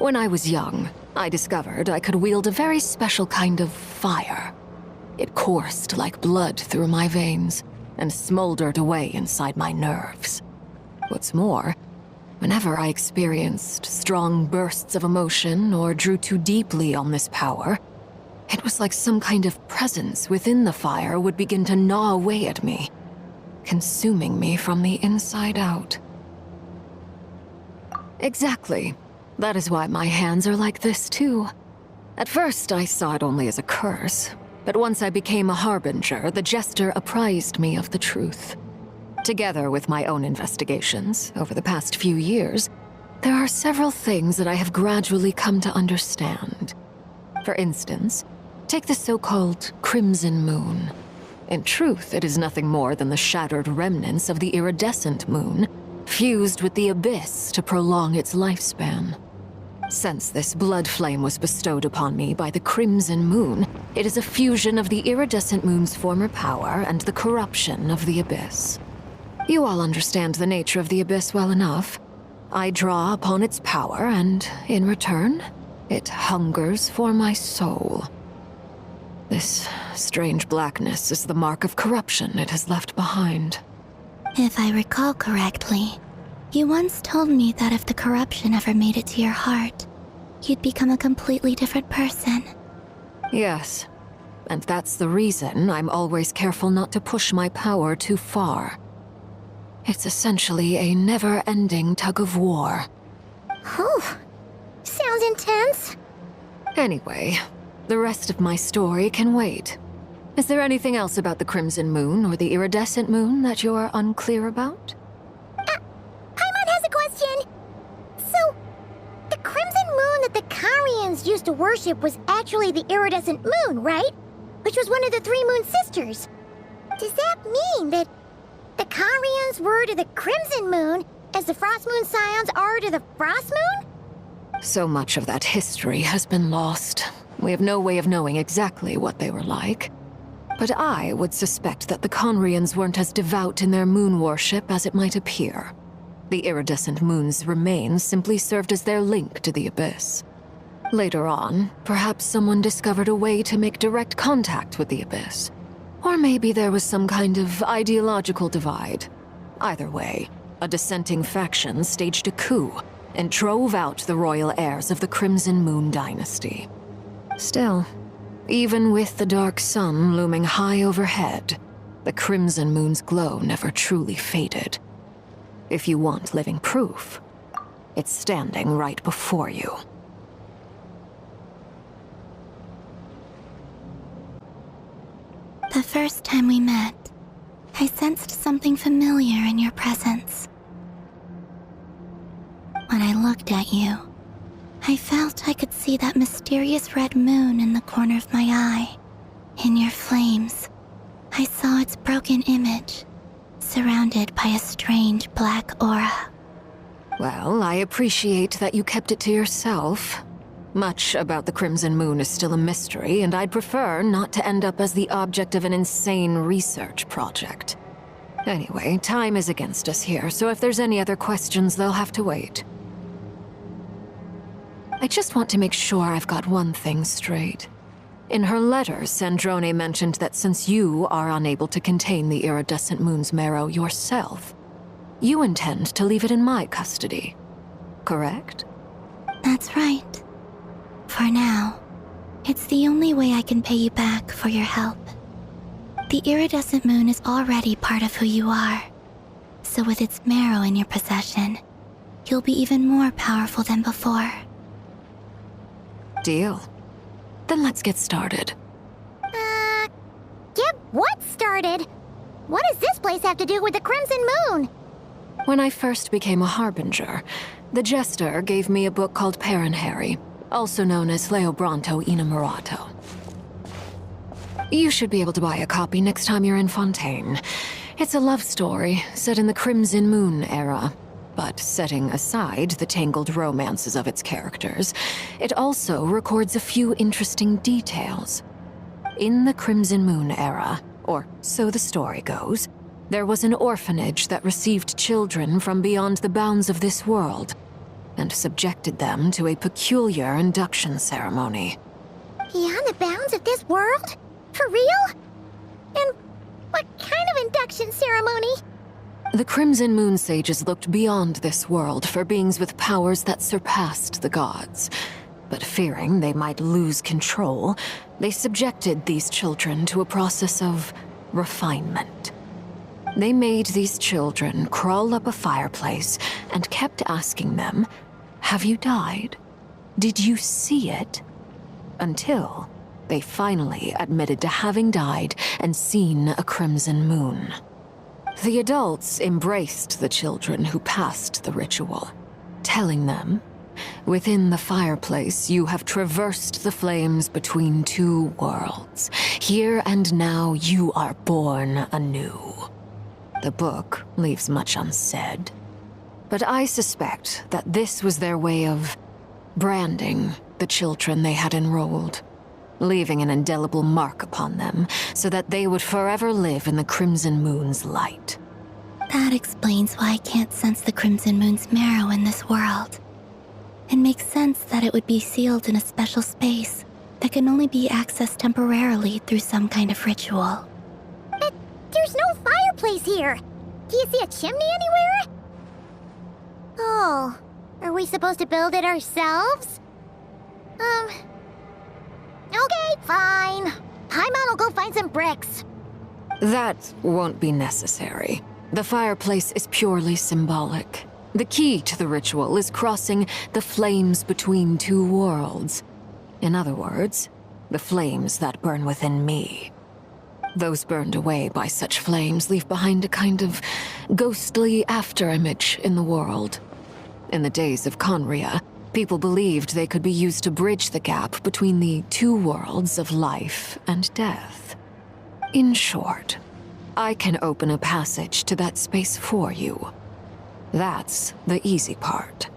When I was young, I discovered I could wield a very special kind of fire. It coursed like blood through my veins and smoldered away inside my nerves. What's more, whenever I experienced strong bursts of emotion or drew too deeply on this power, it was like some kind of presence within the fire would begin to gnaw away at me, consuming me from the inside out. Exactly. That is why my hands are like this, too. At first, I saw it only as a curse, but once I became a harbinger, the Jester apprised me of the truth. Together with my own investigations over the past few years, there are several things that I have gradually come to understand. For instance, take the so-called Crimson Moon. In truth, it is nothing more than the shattered remnants of the iridescent moon, fused with the abyss to prolong its lifespan. Since this blood flame was bestowed upon me by the Crimson Moon, it is a fusion of the iridescent moon's former power and the corruption of the abyss. You all understand the nature of the abyss well enough. I draw upon its power, and in return, it hungers for my soul. This strange blackness is the mark of corruption it has left behind. If I recall correctly, you once told me that if the corruption ever made it to your heart, you'd become a completely different person. Yes, and that's the reason I'm always careful not to push my power too far. It's essentially a never-ending tug-of-war. Whew. Sounds intense. Anyway, the rest of my story can wait. Is there anything else about the Crimson Moon or the Iridescent Moon that you're unclear about? Paimon has a question. So, the Crimson Moon that the Carians used to worship was actually the Iridescent Moon, right? Which was one of the three Moon Sisters. Does that mean that the Carians were to the Crimson Moon as the Frost Moon Scions are to the Frost Moon? So much of that history has been lost. We have no way of knowing exactly what they were like. But I would suspect that the Conrians weren't as devout in their moon worship as it might appear. The iridescent moon's remains simply served as their link to the abyss. Later on, perhaps someone discovered a way to make direct contact with the abyss. Or maybe there was some kind of ideological divide. Either way, a dissenting faction staged a coup and drove out the royal heirs of the Crimson Moon dynasty. Still, even with the dark sun looming high overhead, the Crimson Moon's glow never truly faded. If you want living proof, it's standing right before you. The first time we met, I sensed something familiar in your presence. When I looked at you, I felt I could see that mysterious red moon in the corner of my eye. In your flames, I saw its broken image, surrounded by a strange black aura. Well, I appreciate that you kept it to yourself. Much about the Crimson Moon is still a mystery, and I'd prefer not to end up as the object of an insane research project. Anyway, time is against us here, so if there's any other questions, they'll have to wait. I just want to make sure I've got one thing straight. In her letter, Sandrone mentioned that since you are unable to contain the iridescent moon's marrow yourself, you intend to leave it in my custody, correct? That's right. For now, it's the only way I can pay you back for your help. The iridescent moon is already part of who you are, so with its marrow in your possession, you'll be even more powerful than before. Deal. Then let's get started. Get what started? What does this place have to do with the Crimson Moon? When I first became a Harbinger, the Jester gave me a book called Paranhari, also known as Leobranto Innamorato. You should be able to buy a copy next time you're in Fontaine. It's a love story set in the Crimson Moon era, but setting aside the tangled romances of its characters, it also records a few interesting details. In the Crimson Moon era, or so the story goes, there was an orphanage that received children from beyond the bounds of this world, and subjected them to a peculiar induction ceremony. Beyond the bounds of this world? For real? And what kind of induction ceremony? The Crimson Moon sages looked beyond this world for beings with powers that surpassed the gods. But fearing they might lose control, they subjected these children to a process of refinement. They made these children crawl up a fireplace and kept asking them, "Have you died? Did you see it?" Until they finally admitted to having died and seen a crimson moon. The adults embraced the children who passed the ritual, telling them, "Within the fireplace, you have traversed the flames between two worlds. Here and now, you are born anew." The book leaves much unsaid, but I suspect that this was their way of branding the children they had enrolled, leaving an indelible mark upon them so that they would forever live in the Crimson Moon's light. That explains why I can't sense the Crimson Moon's marrow in this world. It makes sense that it would be sealed in a special space that can only be accessed temporarily through some kind of ritual. But there's no fireplace here. Do you see a chimney anywhere? Oh, are we supposed to build it ourselves? Okay, fine. Paimon will go find some bricks. That won't be necessary. The fireplace is purely symbolic. The key to the ritual is crossing the flames between two worlds. In other words, the flames that burn within me. Those burned away by such flames leave behind a kind of ghostly afterimage in the world. In the days of Conria, people believed they could be used to bridge the gap between the two worlds of life and death. In short, I can open a passage to that space for you. That's the easy part.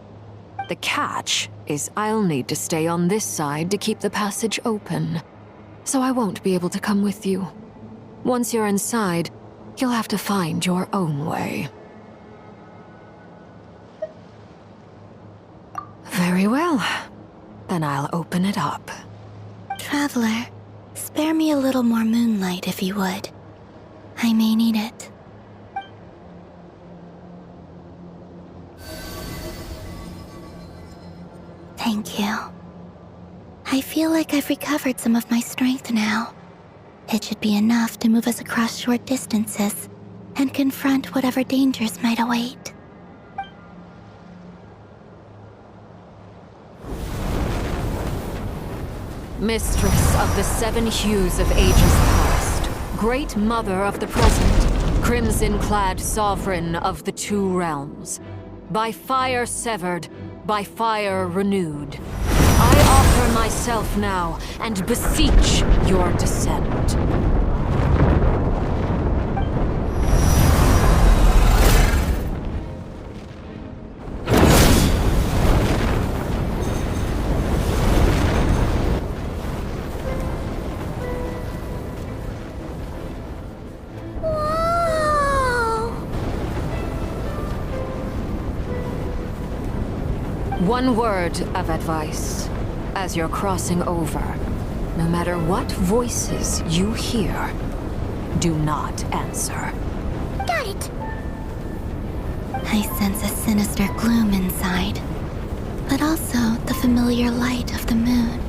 The catch is I'll need to stay on this side to keep the passage open, so I won't be able to come with you. Once you're inside, you'll have to find your own way. Very well. Then I'll open it up. Traveler, spare me a little more moonlight if you would. I may need it. Thank you. I feel like I've recovered some of my strength now. It should be enough to move us across short distances and confront whatever dangers might await. Mistress of the seven hues of ages past, Great Mother of the Present, crimson-clad sovereign of the two realms. By fire severed, by fire renewed. I offer myself now and beseech your descent. One word of advice. As you're crossing over, no matter what voices you hear, do not answer. Got it! I sense a sinister gloom inside, but also the familiar light of the moon.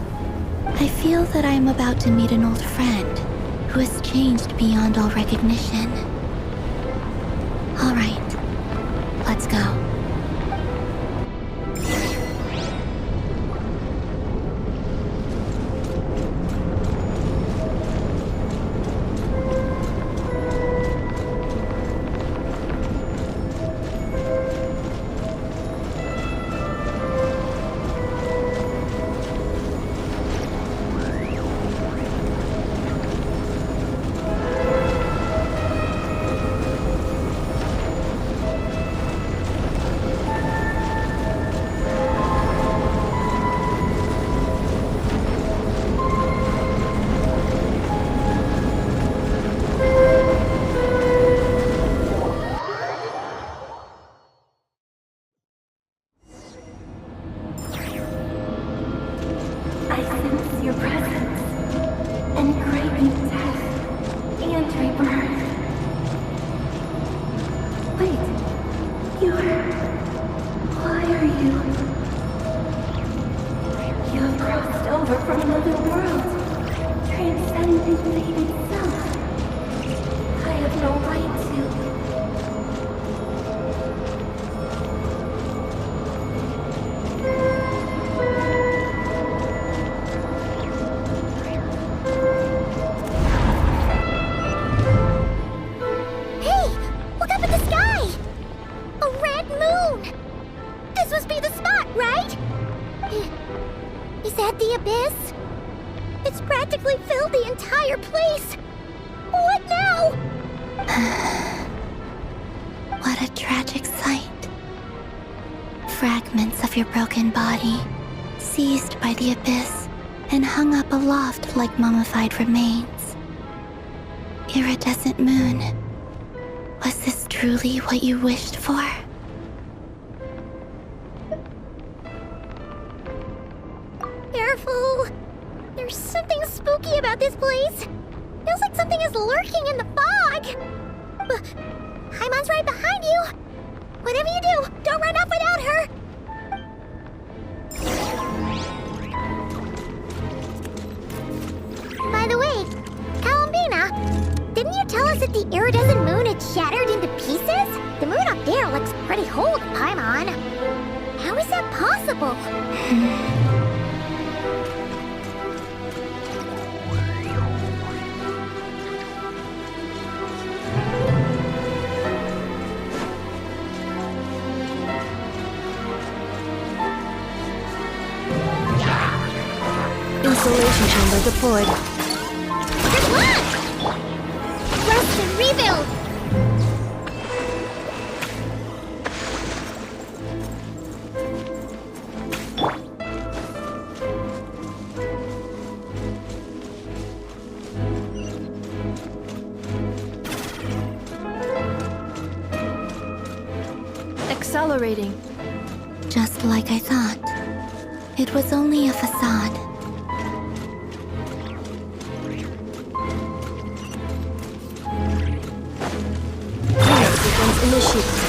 I feel that I am about to meet an old friend who has changed beyond all recognition. All right, let's go. Like mummified remains. Iridescent moon. Was this truly what you wished for? Careful! There's something spooky about this place. Feels like something is lurking in the fog. Paimon's right behind you. Whatever you do, don't run off without her. By the way, Columbina, didn't you tell us that the iridescent moon had shattered into pieces? The moon up there looks pretty whole to Paimon. How is that possible? Insulation chamber deployed. Good luck! Rest and rebuild! Accelerating. Just like I thought. It was only a facade. Sequence initiated.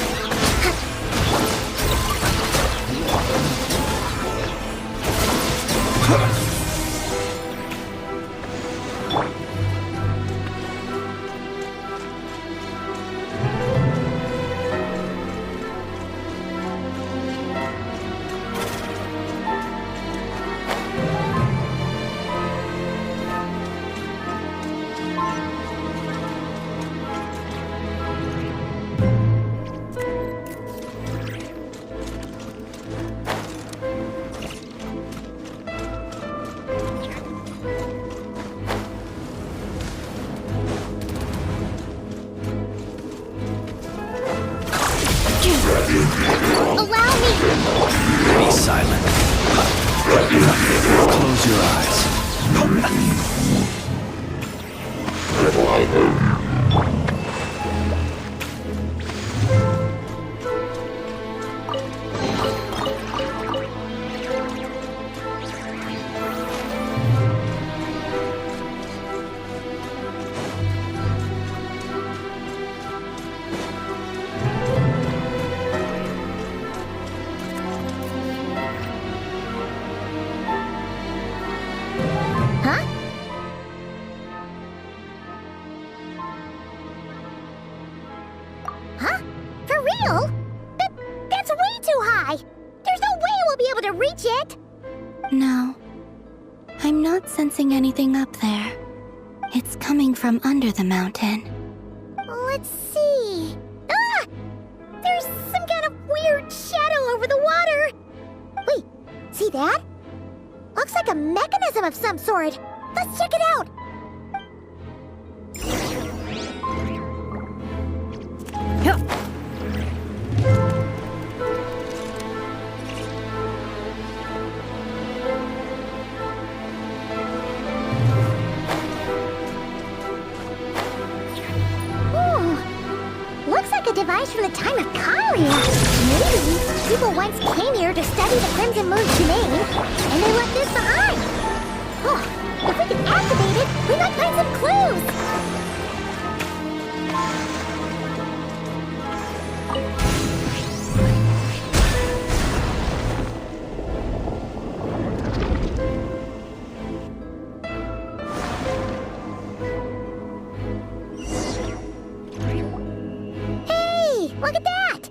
Allow me! Be silent. Close your eyes. Huh? Huh? For real? That's way too high! There's no way we'll be able to reach it! No. I'm not sensing anything up there. It's coming from under the mountain. Let's see... Ah! There's some kind of weird shadow over the water! Wait, see that? Looks like a mechanism of some sort. Let's check it out! Looks like a device from the time of Kalia. Maybe people once came here to study the Crimson Moon's domain, and they left this behind. Oh, if we can activate it, we might find some clues. Look at that!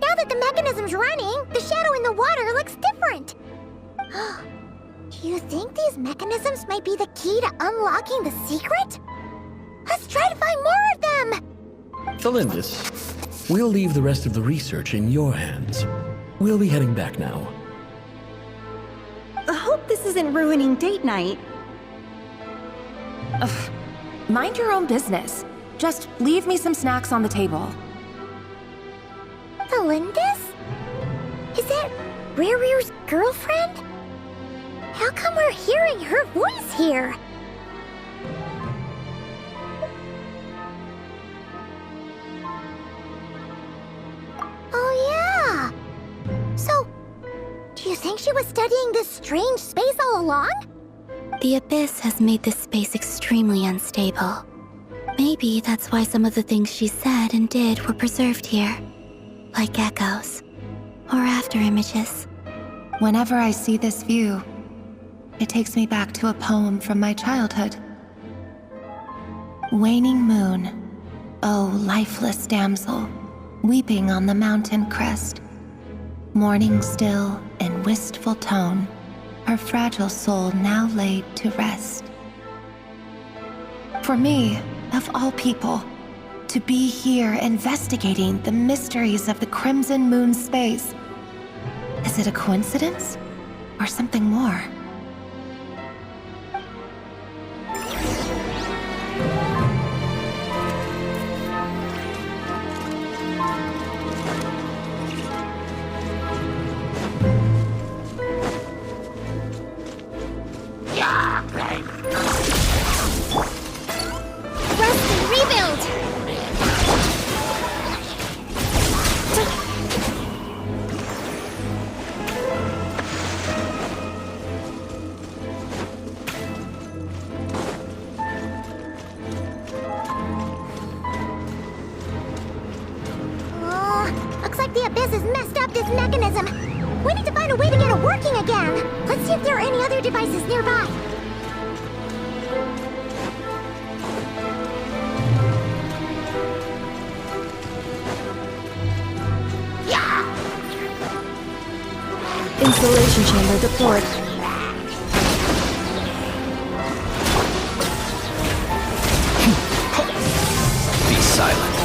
Now that the mechanism's running, the shadow in the water looks different. Do you think these mechanisms might be the key to unlocking the secret? Let's try to find more of them! Felindis, we'll leave the rest of the research in your hands. We'll be heading back now. I hope this isn't ruining date night. Ugh. Mind your own business. Just leave me some snacks on the table. Felindis? Is that Rear's girlfriend? How come we're hearing her voice here? Oh yeah! So, do you think she was studying this strange space all along? The Abyss has made this space extremely unstable. Maybe that's why some of the things she said and did were preserved here. Like echoes, or after images. Whenever I see this view, it takes me back to a poem from my childhood. Waning moon, oh lifeless damsel, weeping on the mountain crest, mourning still in wistful tone, her fragile soul now laid to rest. For me, of all people, to be here investigating the mysteries of the Crimson Moon space. Is it a coincidence? Or something more? Rest and rebuild! Looks like the Abyss has messed up this mechanism. We need to find a way to get it working again. Let's see if there are any other devices nearby. Installation chamber deployed. Be silent.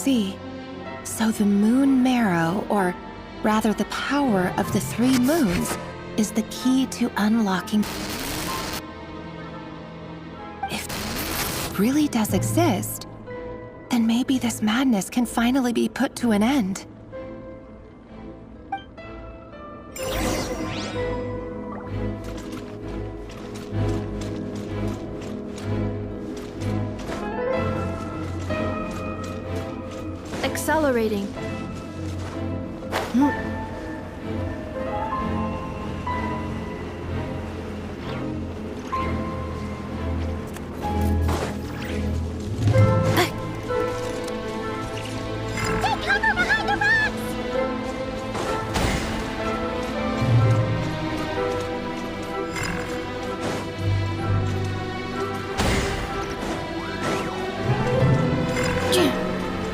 see. So the moon marrow, or rather the power of the 3 moons, is the key to unlocking. If it really does exist, then maybe this madness can finally be put to an end. Accelerating. Take cover behind the rocks!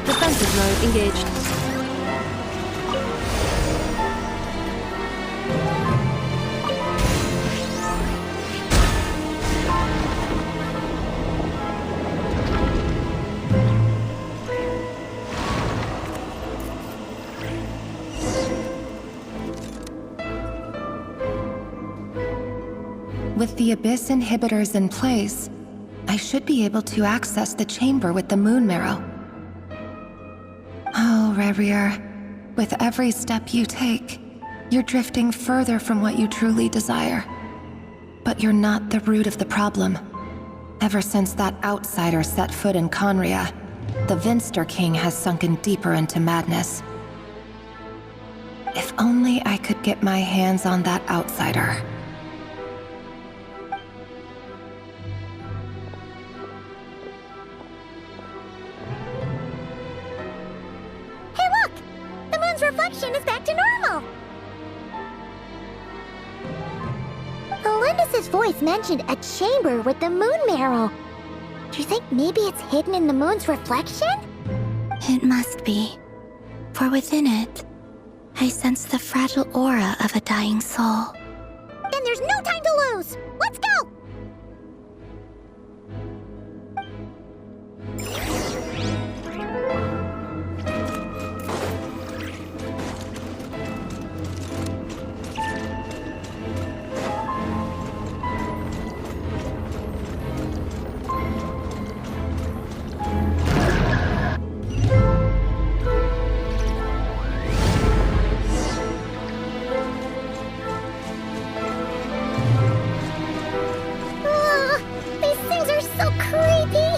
Defensive mode engaged. With the Abyss inhibitors in place, I should be able to access the chamber with the moon marrow. Oh, Rerir, with every step you take, you're drifting further from what you truly desire. But you're not the root of the problem. Ever since that outsider set foot in Conria, the Vinster King has sunken deeper into madness. If only I could get my hands on that outsider. Hey look! The moon's reflection is back to normal! Alendis' voice mentioned a chamber with the moon marrow. Do you think maybe it's hidden in the moon's reflection? It must be. For within it, I sense the fragile aura of a dying soul. Then there's no time to lose! Let's go! These things are so creepy!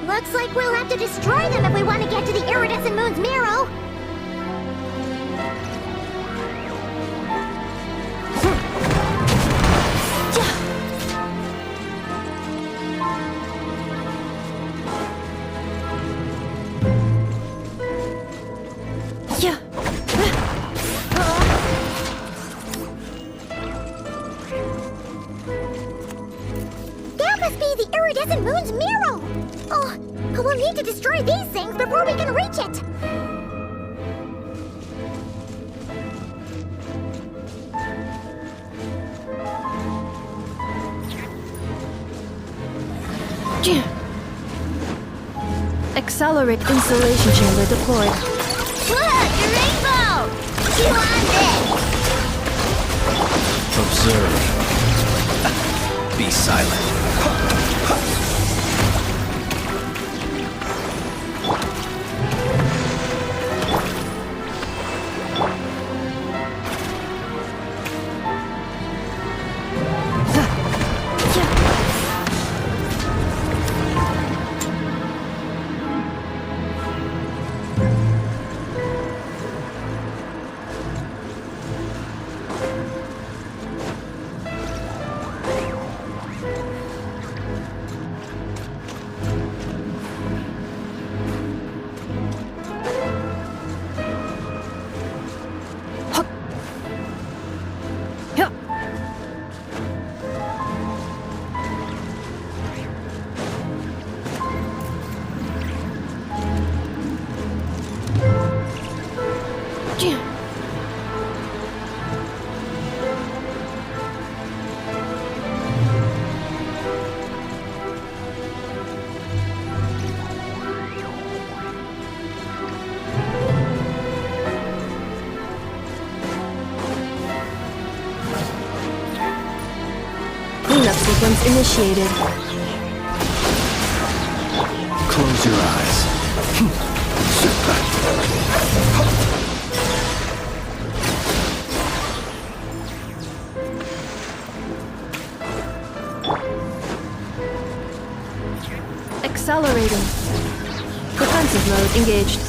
Looks like we'll have to destroy them if we want to get to the iridescent moon's marrow! Yeah. That must be the iridescent moon's marrow! Oh, we'll need to destroy these things before we can reach it! Accelerate installation chamber deployed. Look, your rainbow! You on this! Observe. Be silent. sequence initiated. Close your eyes. Accelerating. Defensive mode engaged.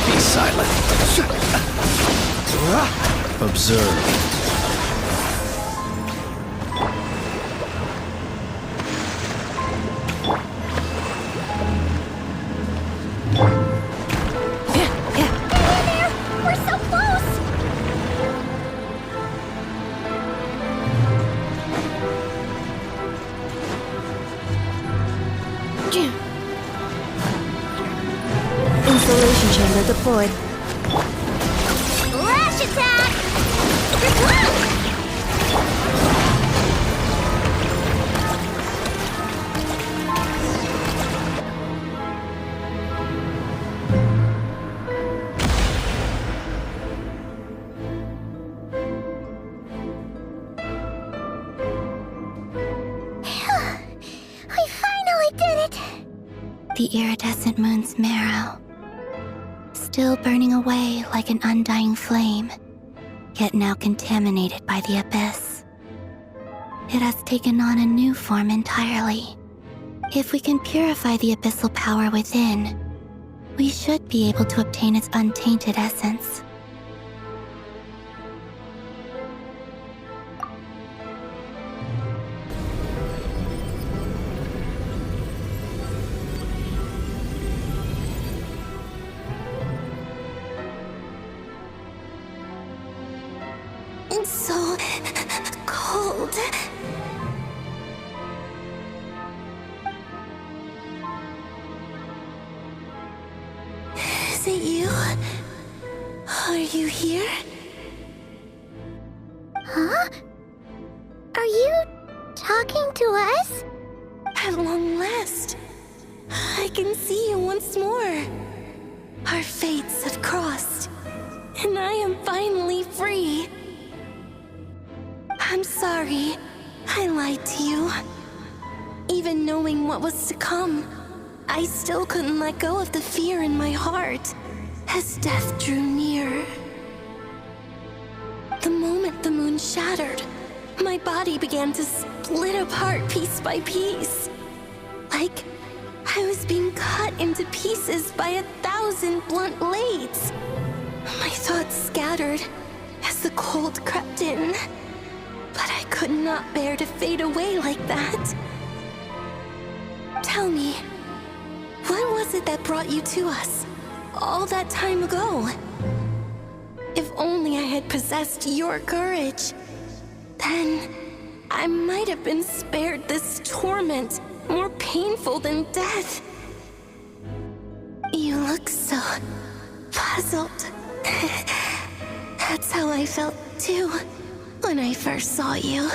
Be silent. Observe. We're so close! Installation chamber deployed. Lash attack! We finally did it! The iridescent moon's marrow, still burning away like an undying flame, yet now contaminated by the abyss. It has taken on a new form entirely. If we can purify the abyssal power within, we should be able to obtain its untainted essence. It's so cold. Is it you? Are you here? Huh? Are you talking to us? At long last, I can see you once more. Our fates have crossed, and I am finally free. I'm sorry, I lied to you. Even knowing what was to come, I still couldn't let go of the fear in my heart as death drew near. The moment the moon shattered, my body began to split apart piece by piece. Like I was being cut into pieces by 1,000 blunt blades. My thoughts scattered as the cold crept in. But I could not bear to fade away like that. Tell me, what was it that brought you to us all that time ago? If only I had possessed your courage, then I might have been spared this torment more painful than death. You look so puzzled. That's how I felt too when I first saw you.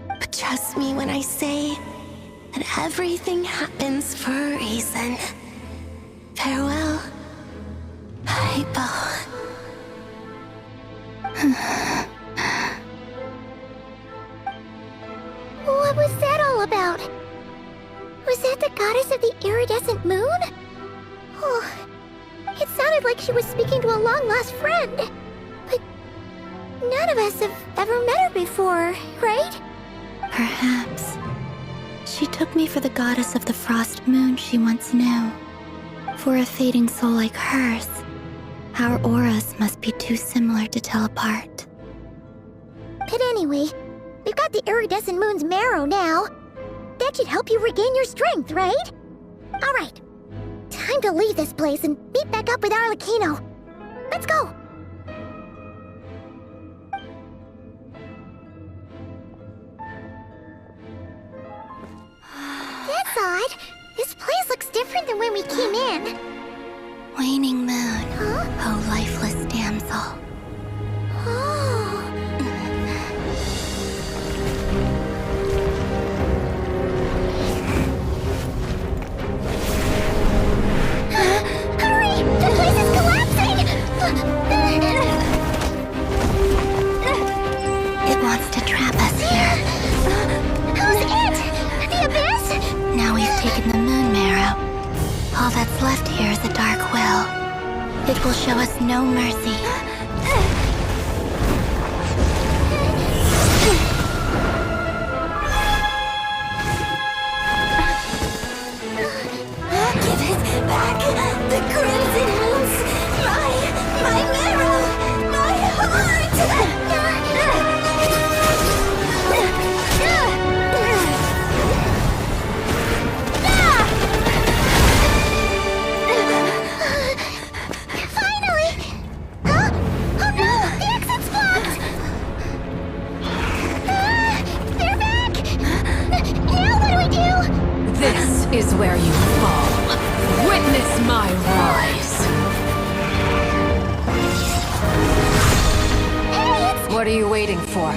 But trust me when I say that everything happens for a reason. Farewell, Hypo. What was that all about? Was that the goddess of the iridescent moon? Oh, it sounded like she was speaking to a long-lost friend. But none of us have ever met her before, right? Perhaps. She took me for the goddess of the frost moon she once knew. For a fading soul like hers, our auras must be too similar to tell apart. But anyway, we've got the iridescent moon's marrow now. That should help you regain your strength, right? Alright, time to leave this place and meet back up with Arlecchino. Let's go! That's odd. This place looks different than when we came in. Waning moon, Huh? oh lifeless damsel. Oh. Hurry! The place is collapsing! will show us no mercy. Give it back! The Crimson Moons! My marrow! My heart! Finally! Huh? Oh no! The exit's blocked! They're back! Now what do we do? This is where you fall. Witness my rise. What are you waiting for?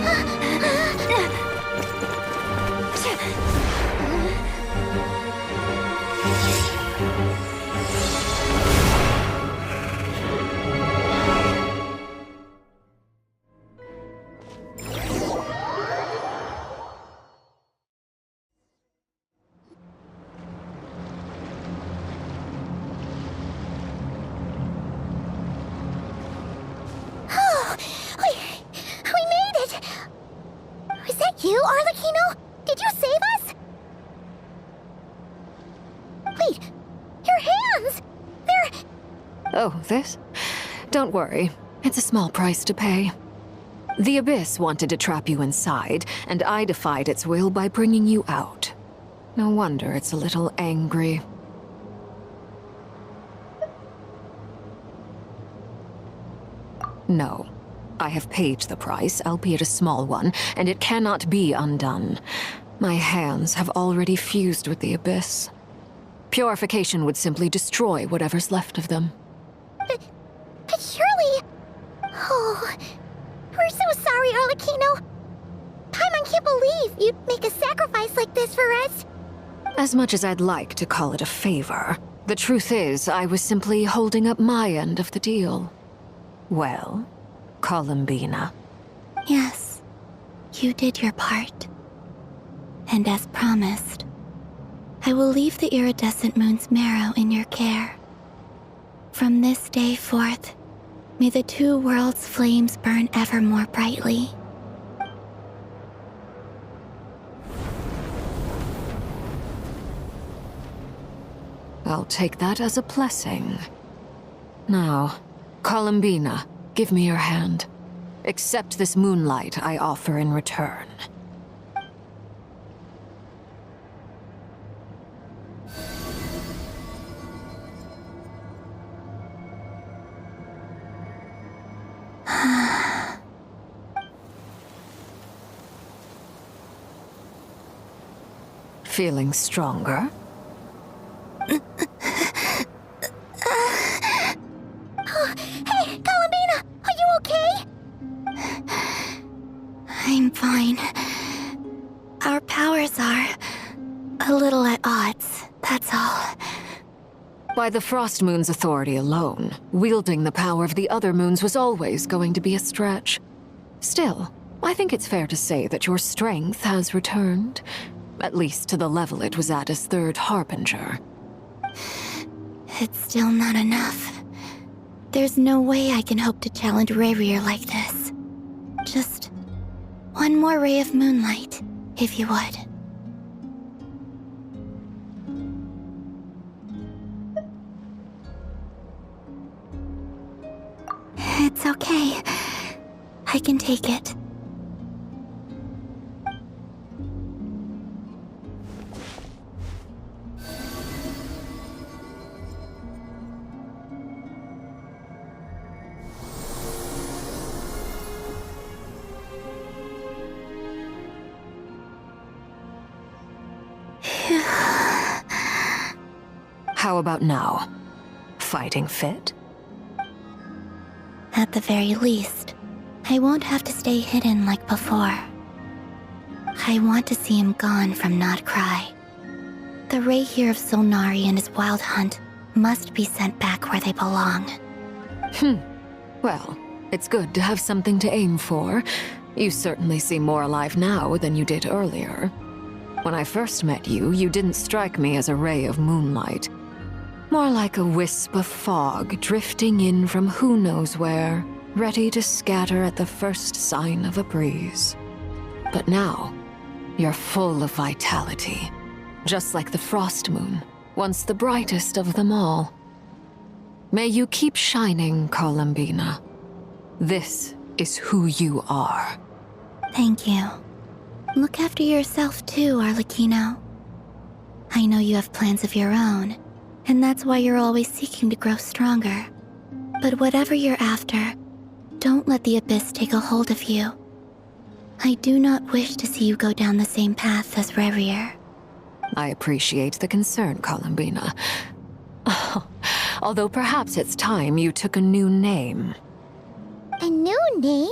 We made it! Is that you, Arlecchino? Did you save us? Wait, your hands! They're... Oh, this? Don't worry. It's a small price to pay. The Abyss wanted to trap you inside, and I defied its will by bringing you out. No wonder it's a little angry. No. I have paid the price, albeit a small one, and it cannot be undone. My hands have already fused with the Abyss. Purification would simply destroy whatever's left of them. But surely... Oh... We're so sorry, Arlecchino. Paimon can't believe you'd make a sacrifice like this for us. As much as I'd like to call it a favor, the truth is I was simply holding up my end of the deal. Well, Columbina. Yes, you did your part. And as promised, I will leave the iridescent moon's marrow in your care. From this day forth, may the two worlds' flames burn ever more brightly. I'll take that as a blessing. Now, Columbina, give me your hand. Accept this moonlight I offer in return. Feeling stronger? Hey, Columbina! Are you okay? I'm fine. Our powers are a little at odds, that's all. By the Frost Moon's authority alone, wielding the power of the other moons was always going to be a stretch. Still, I think it's fair to say that your strength has returned. At least to the level it was at as Third Harbinger. It's still not enough. There's no way I can hope to challenge Rayrir like this. Just one more ray of moonlight, if you would. It's okay. I can take it. How about now? Fighting fit? At the very least, I won't have to stay hidden like before. I want to see him gone from Not Cry. The Rayhir of Solnari and his wild hunt must be sent back where they belong. Well, it's good to have something to aim for. You certainly seem more alive now than you did earlier. When I first met you, you didn't strike me as a ray of moonlight. More like a wisp of fog drifting in from who knows where, ready to scatter at the first sign of a breeze. But now, you're full of vitality, just like the frost moon, once the brightest of them all. May you keep shining, Columbina. This is who you are. Thank you. Look after yourself too, Arlecchino. I know you have plans of your own, and that's why you're always seeking to grow stronger. But whatever you're after, don't let the Abyss take a hold of you. I do not wish to see you go down the same path as Rerir. I appreciate the concern, Columbina. Although perhaps it's time you took a new name. A new name?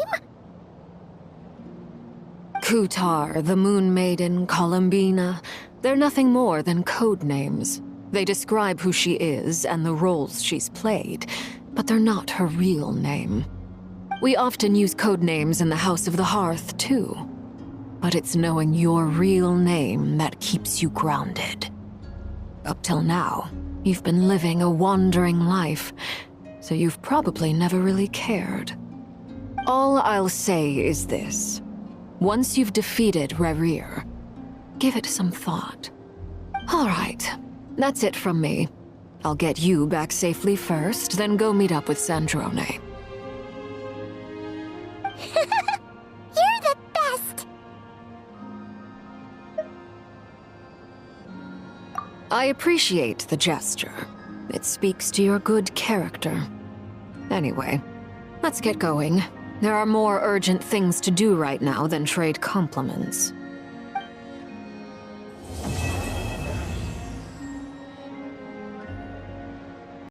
Kutar, the Moon Maiden, Columbina, they're nothing more than code names. They describe who she is and the roles she's played, but they're not her real name. We often use code names in the House of the Hearth, too. But it's knowing your real name that keeps you grounded. Up till now, you've been living a wandering life, so you've probably never really cared. All I'll say is this. Once you've defeated Rerir, give it some thought. All right, that's it from me. I'll get you back safely first, then go meet up with Sandrone. You're the best! I appreciate the gesture. It speaks to your good character. Anyway, let's get going. There are more urgent things to do right now than trade compliments.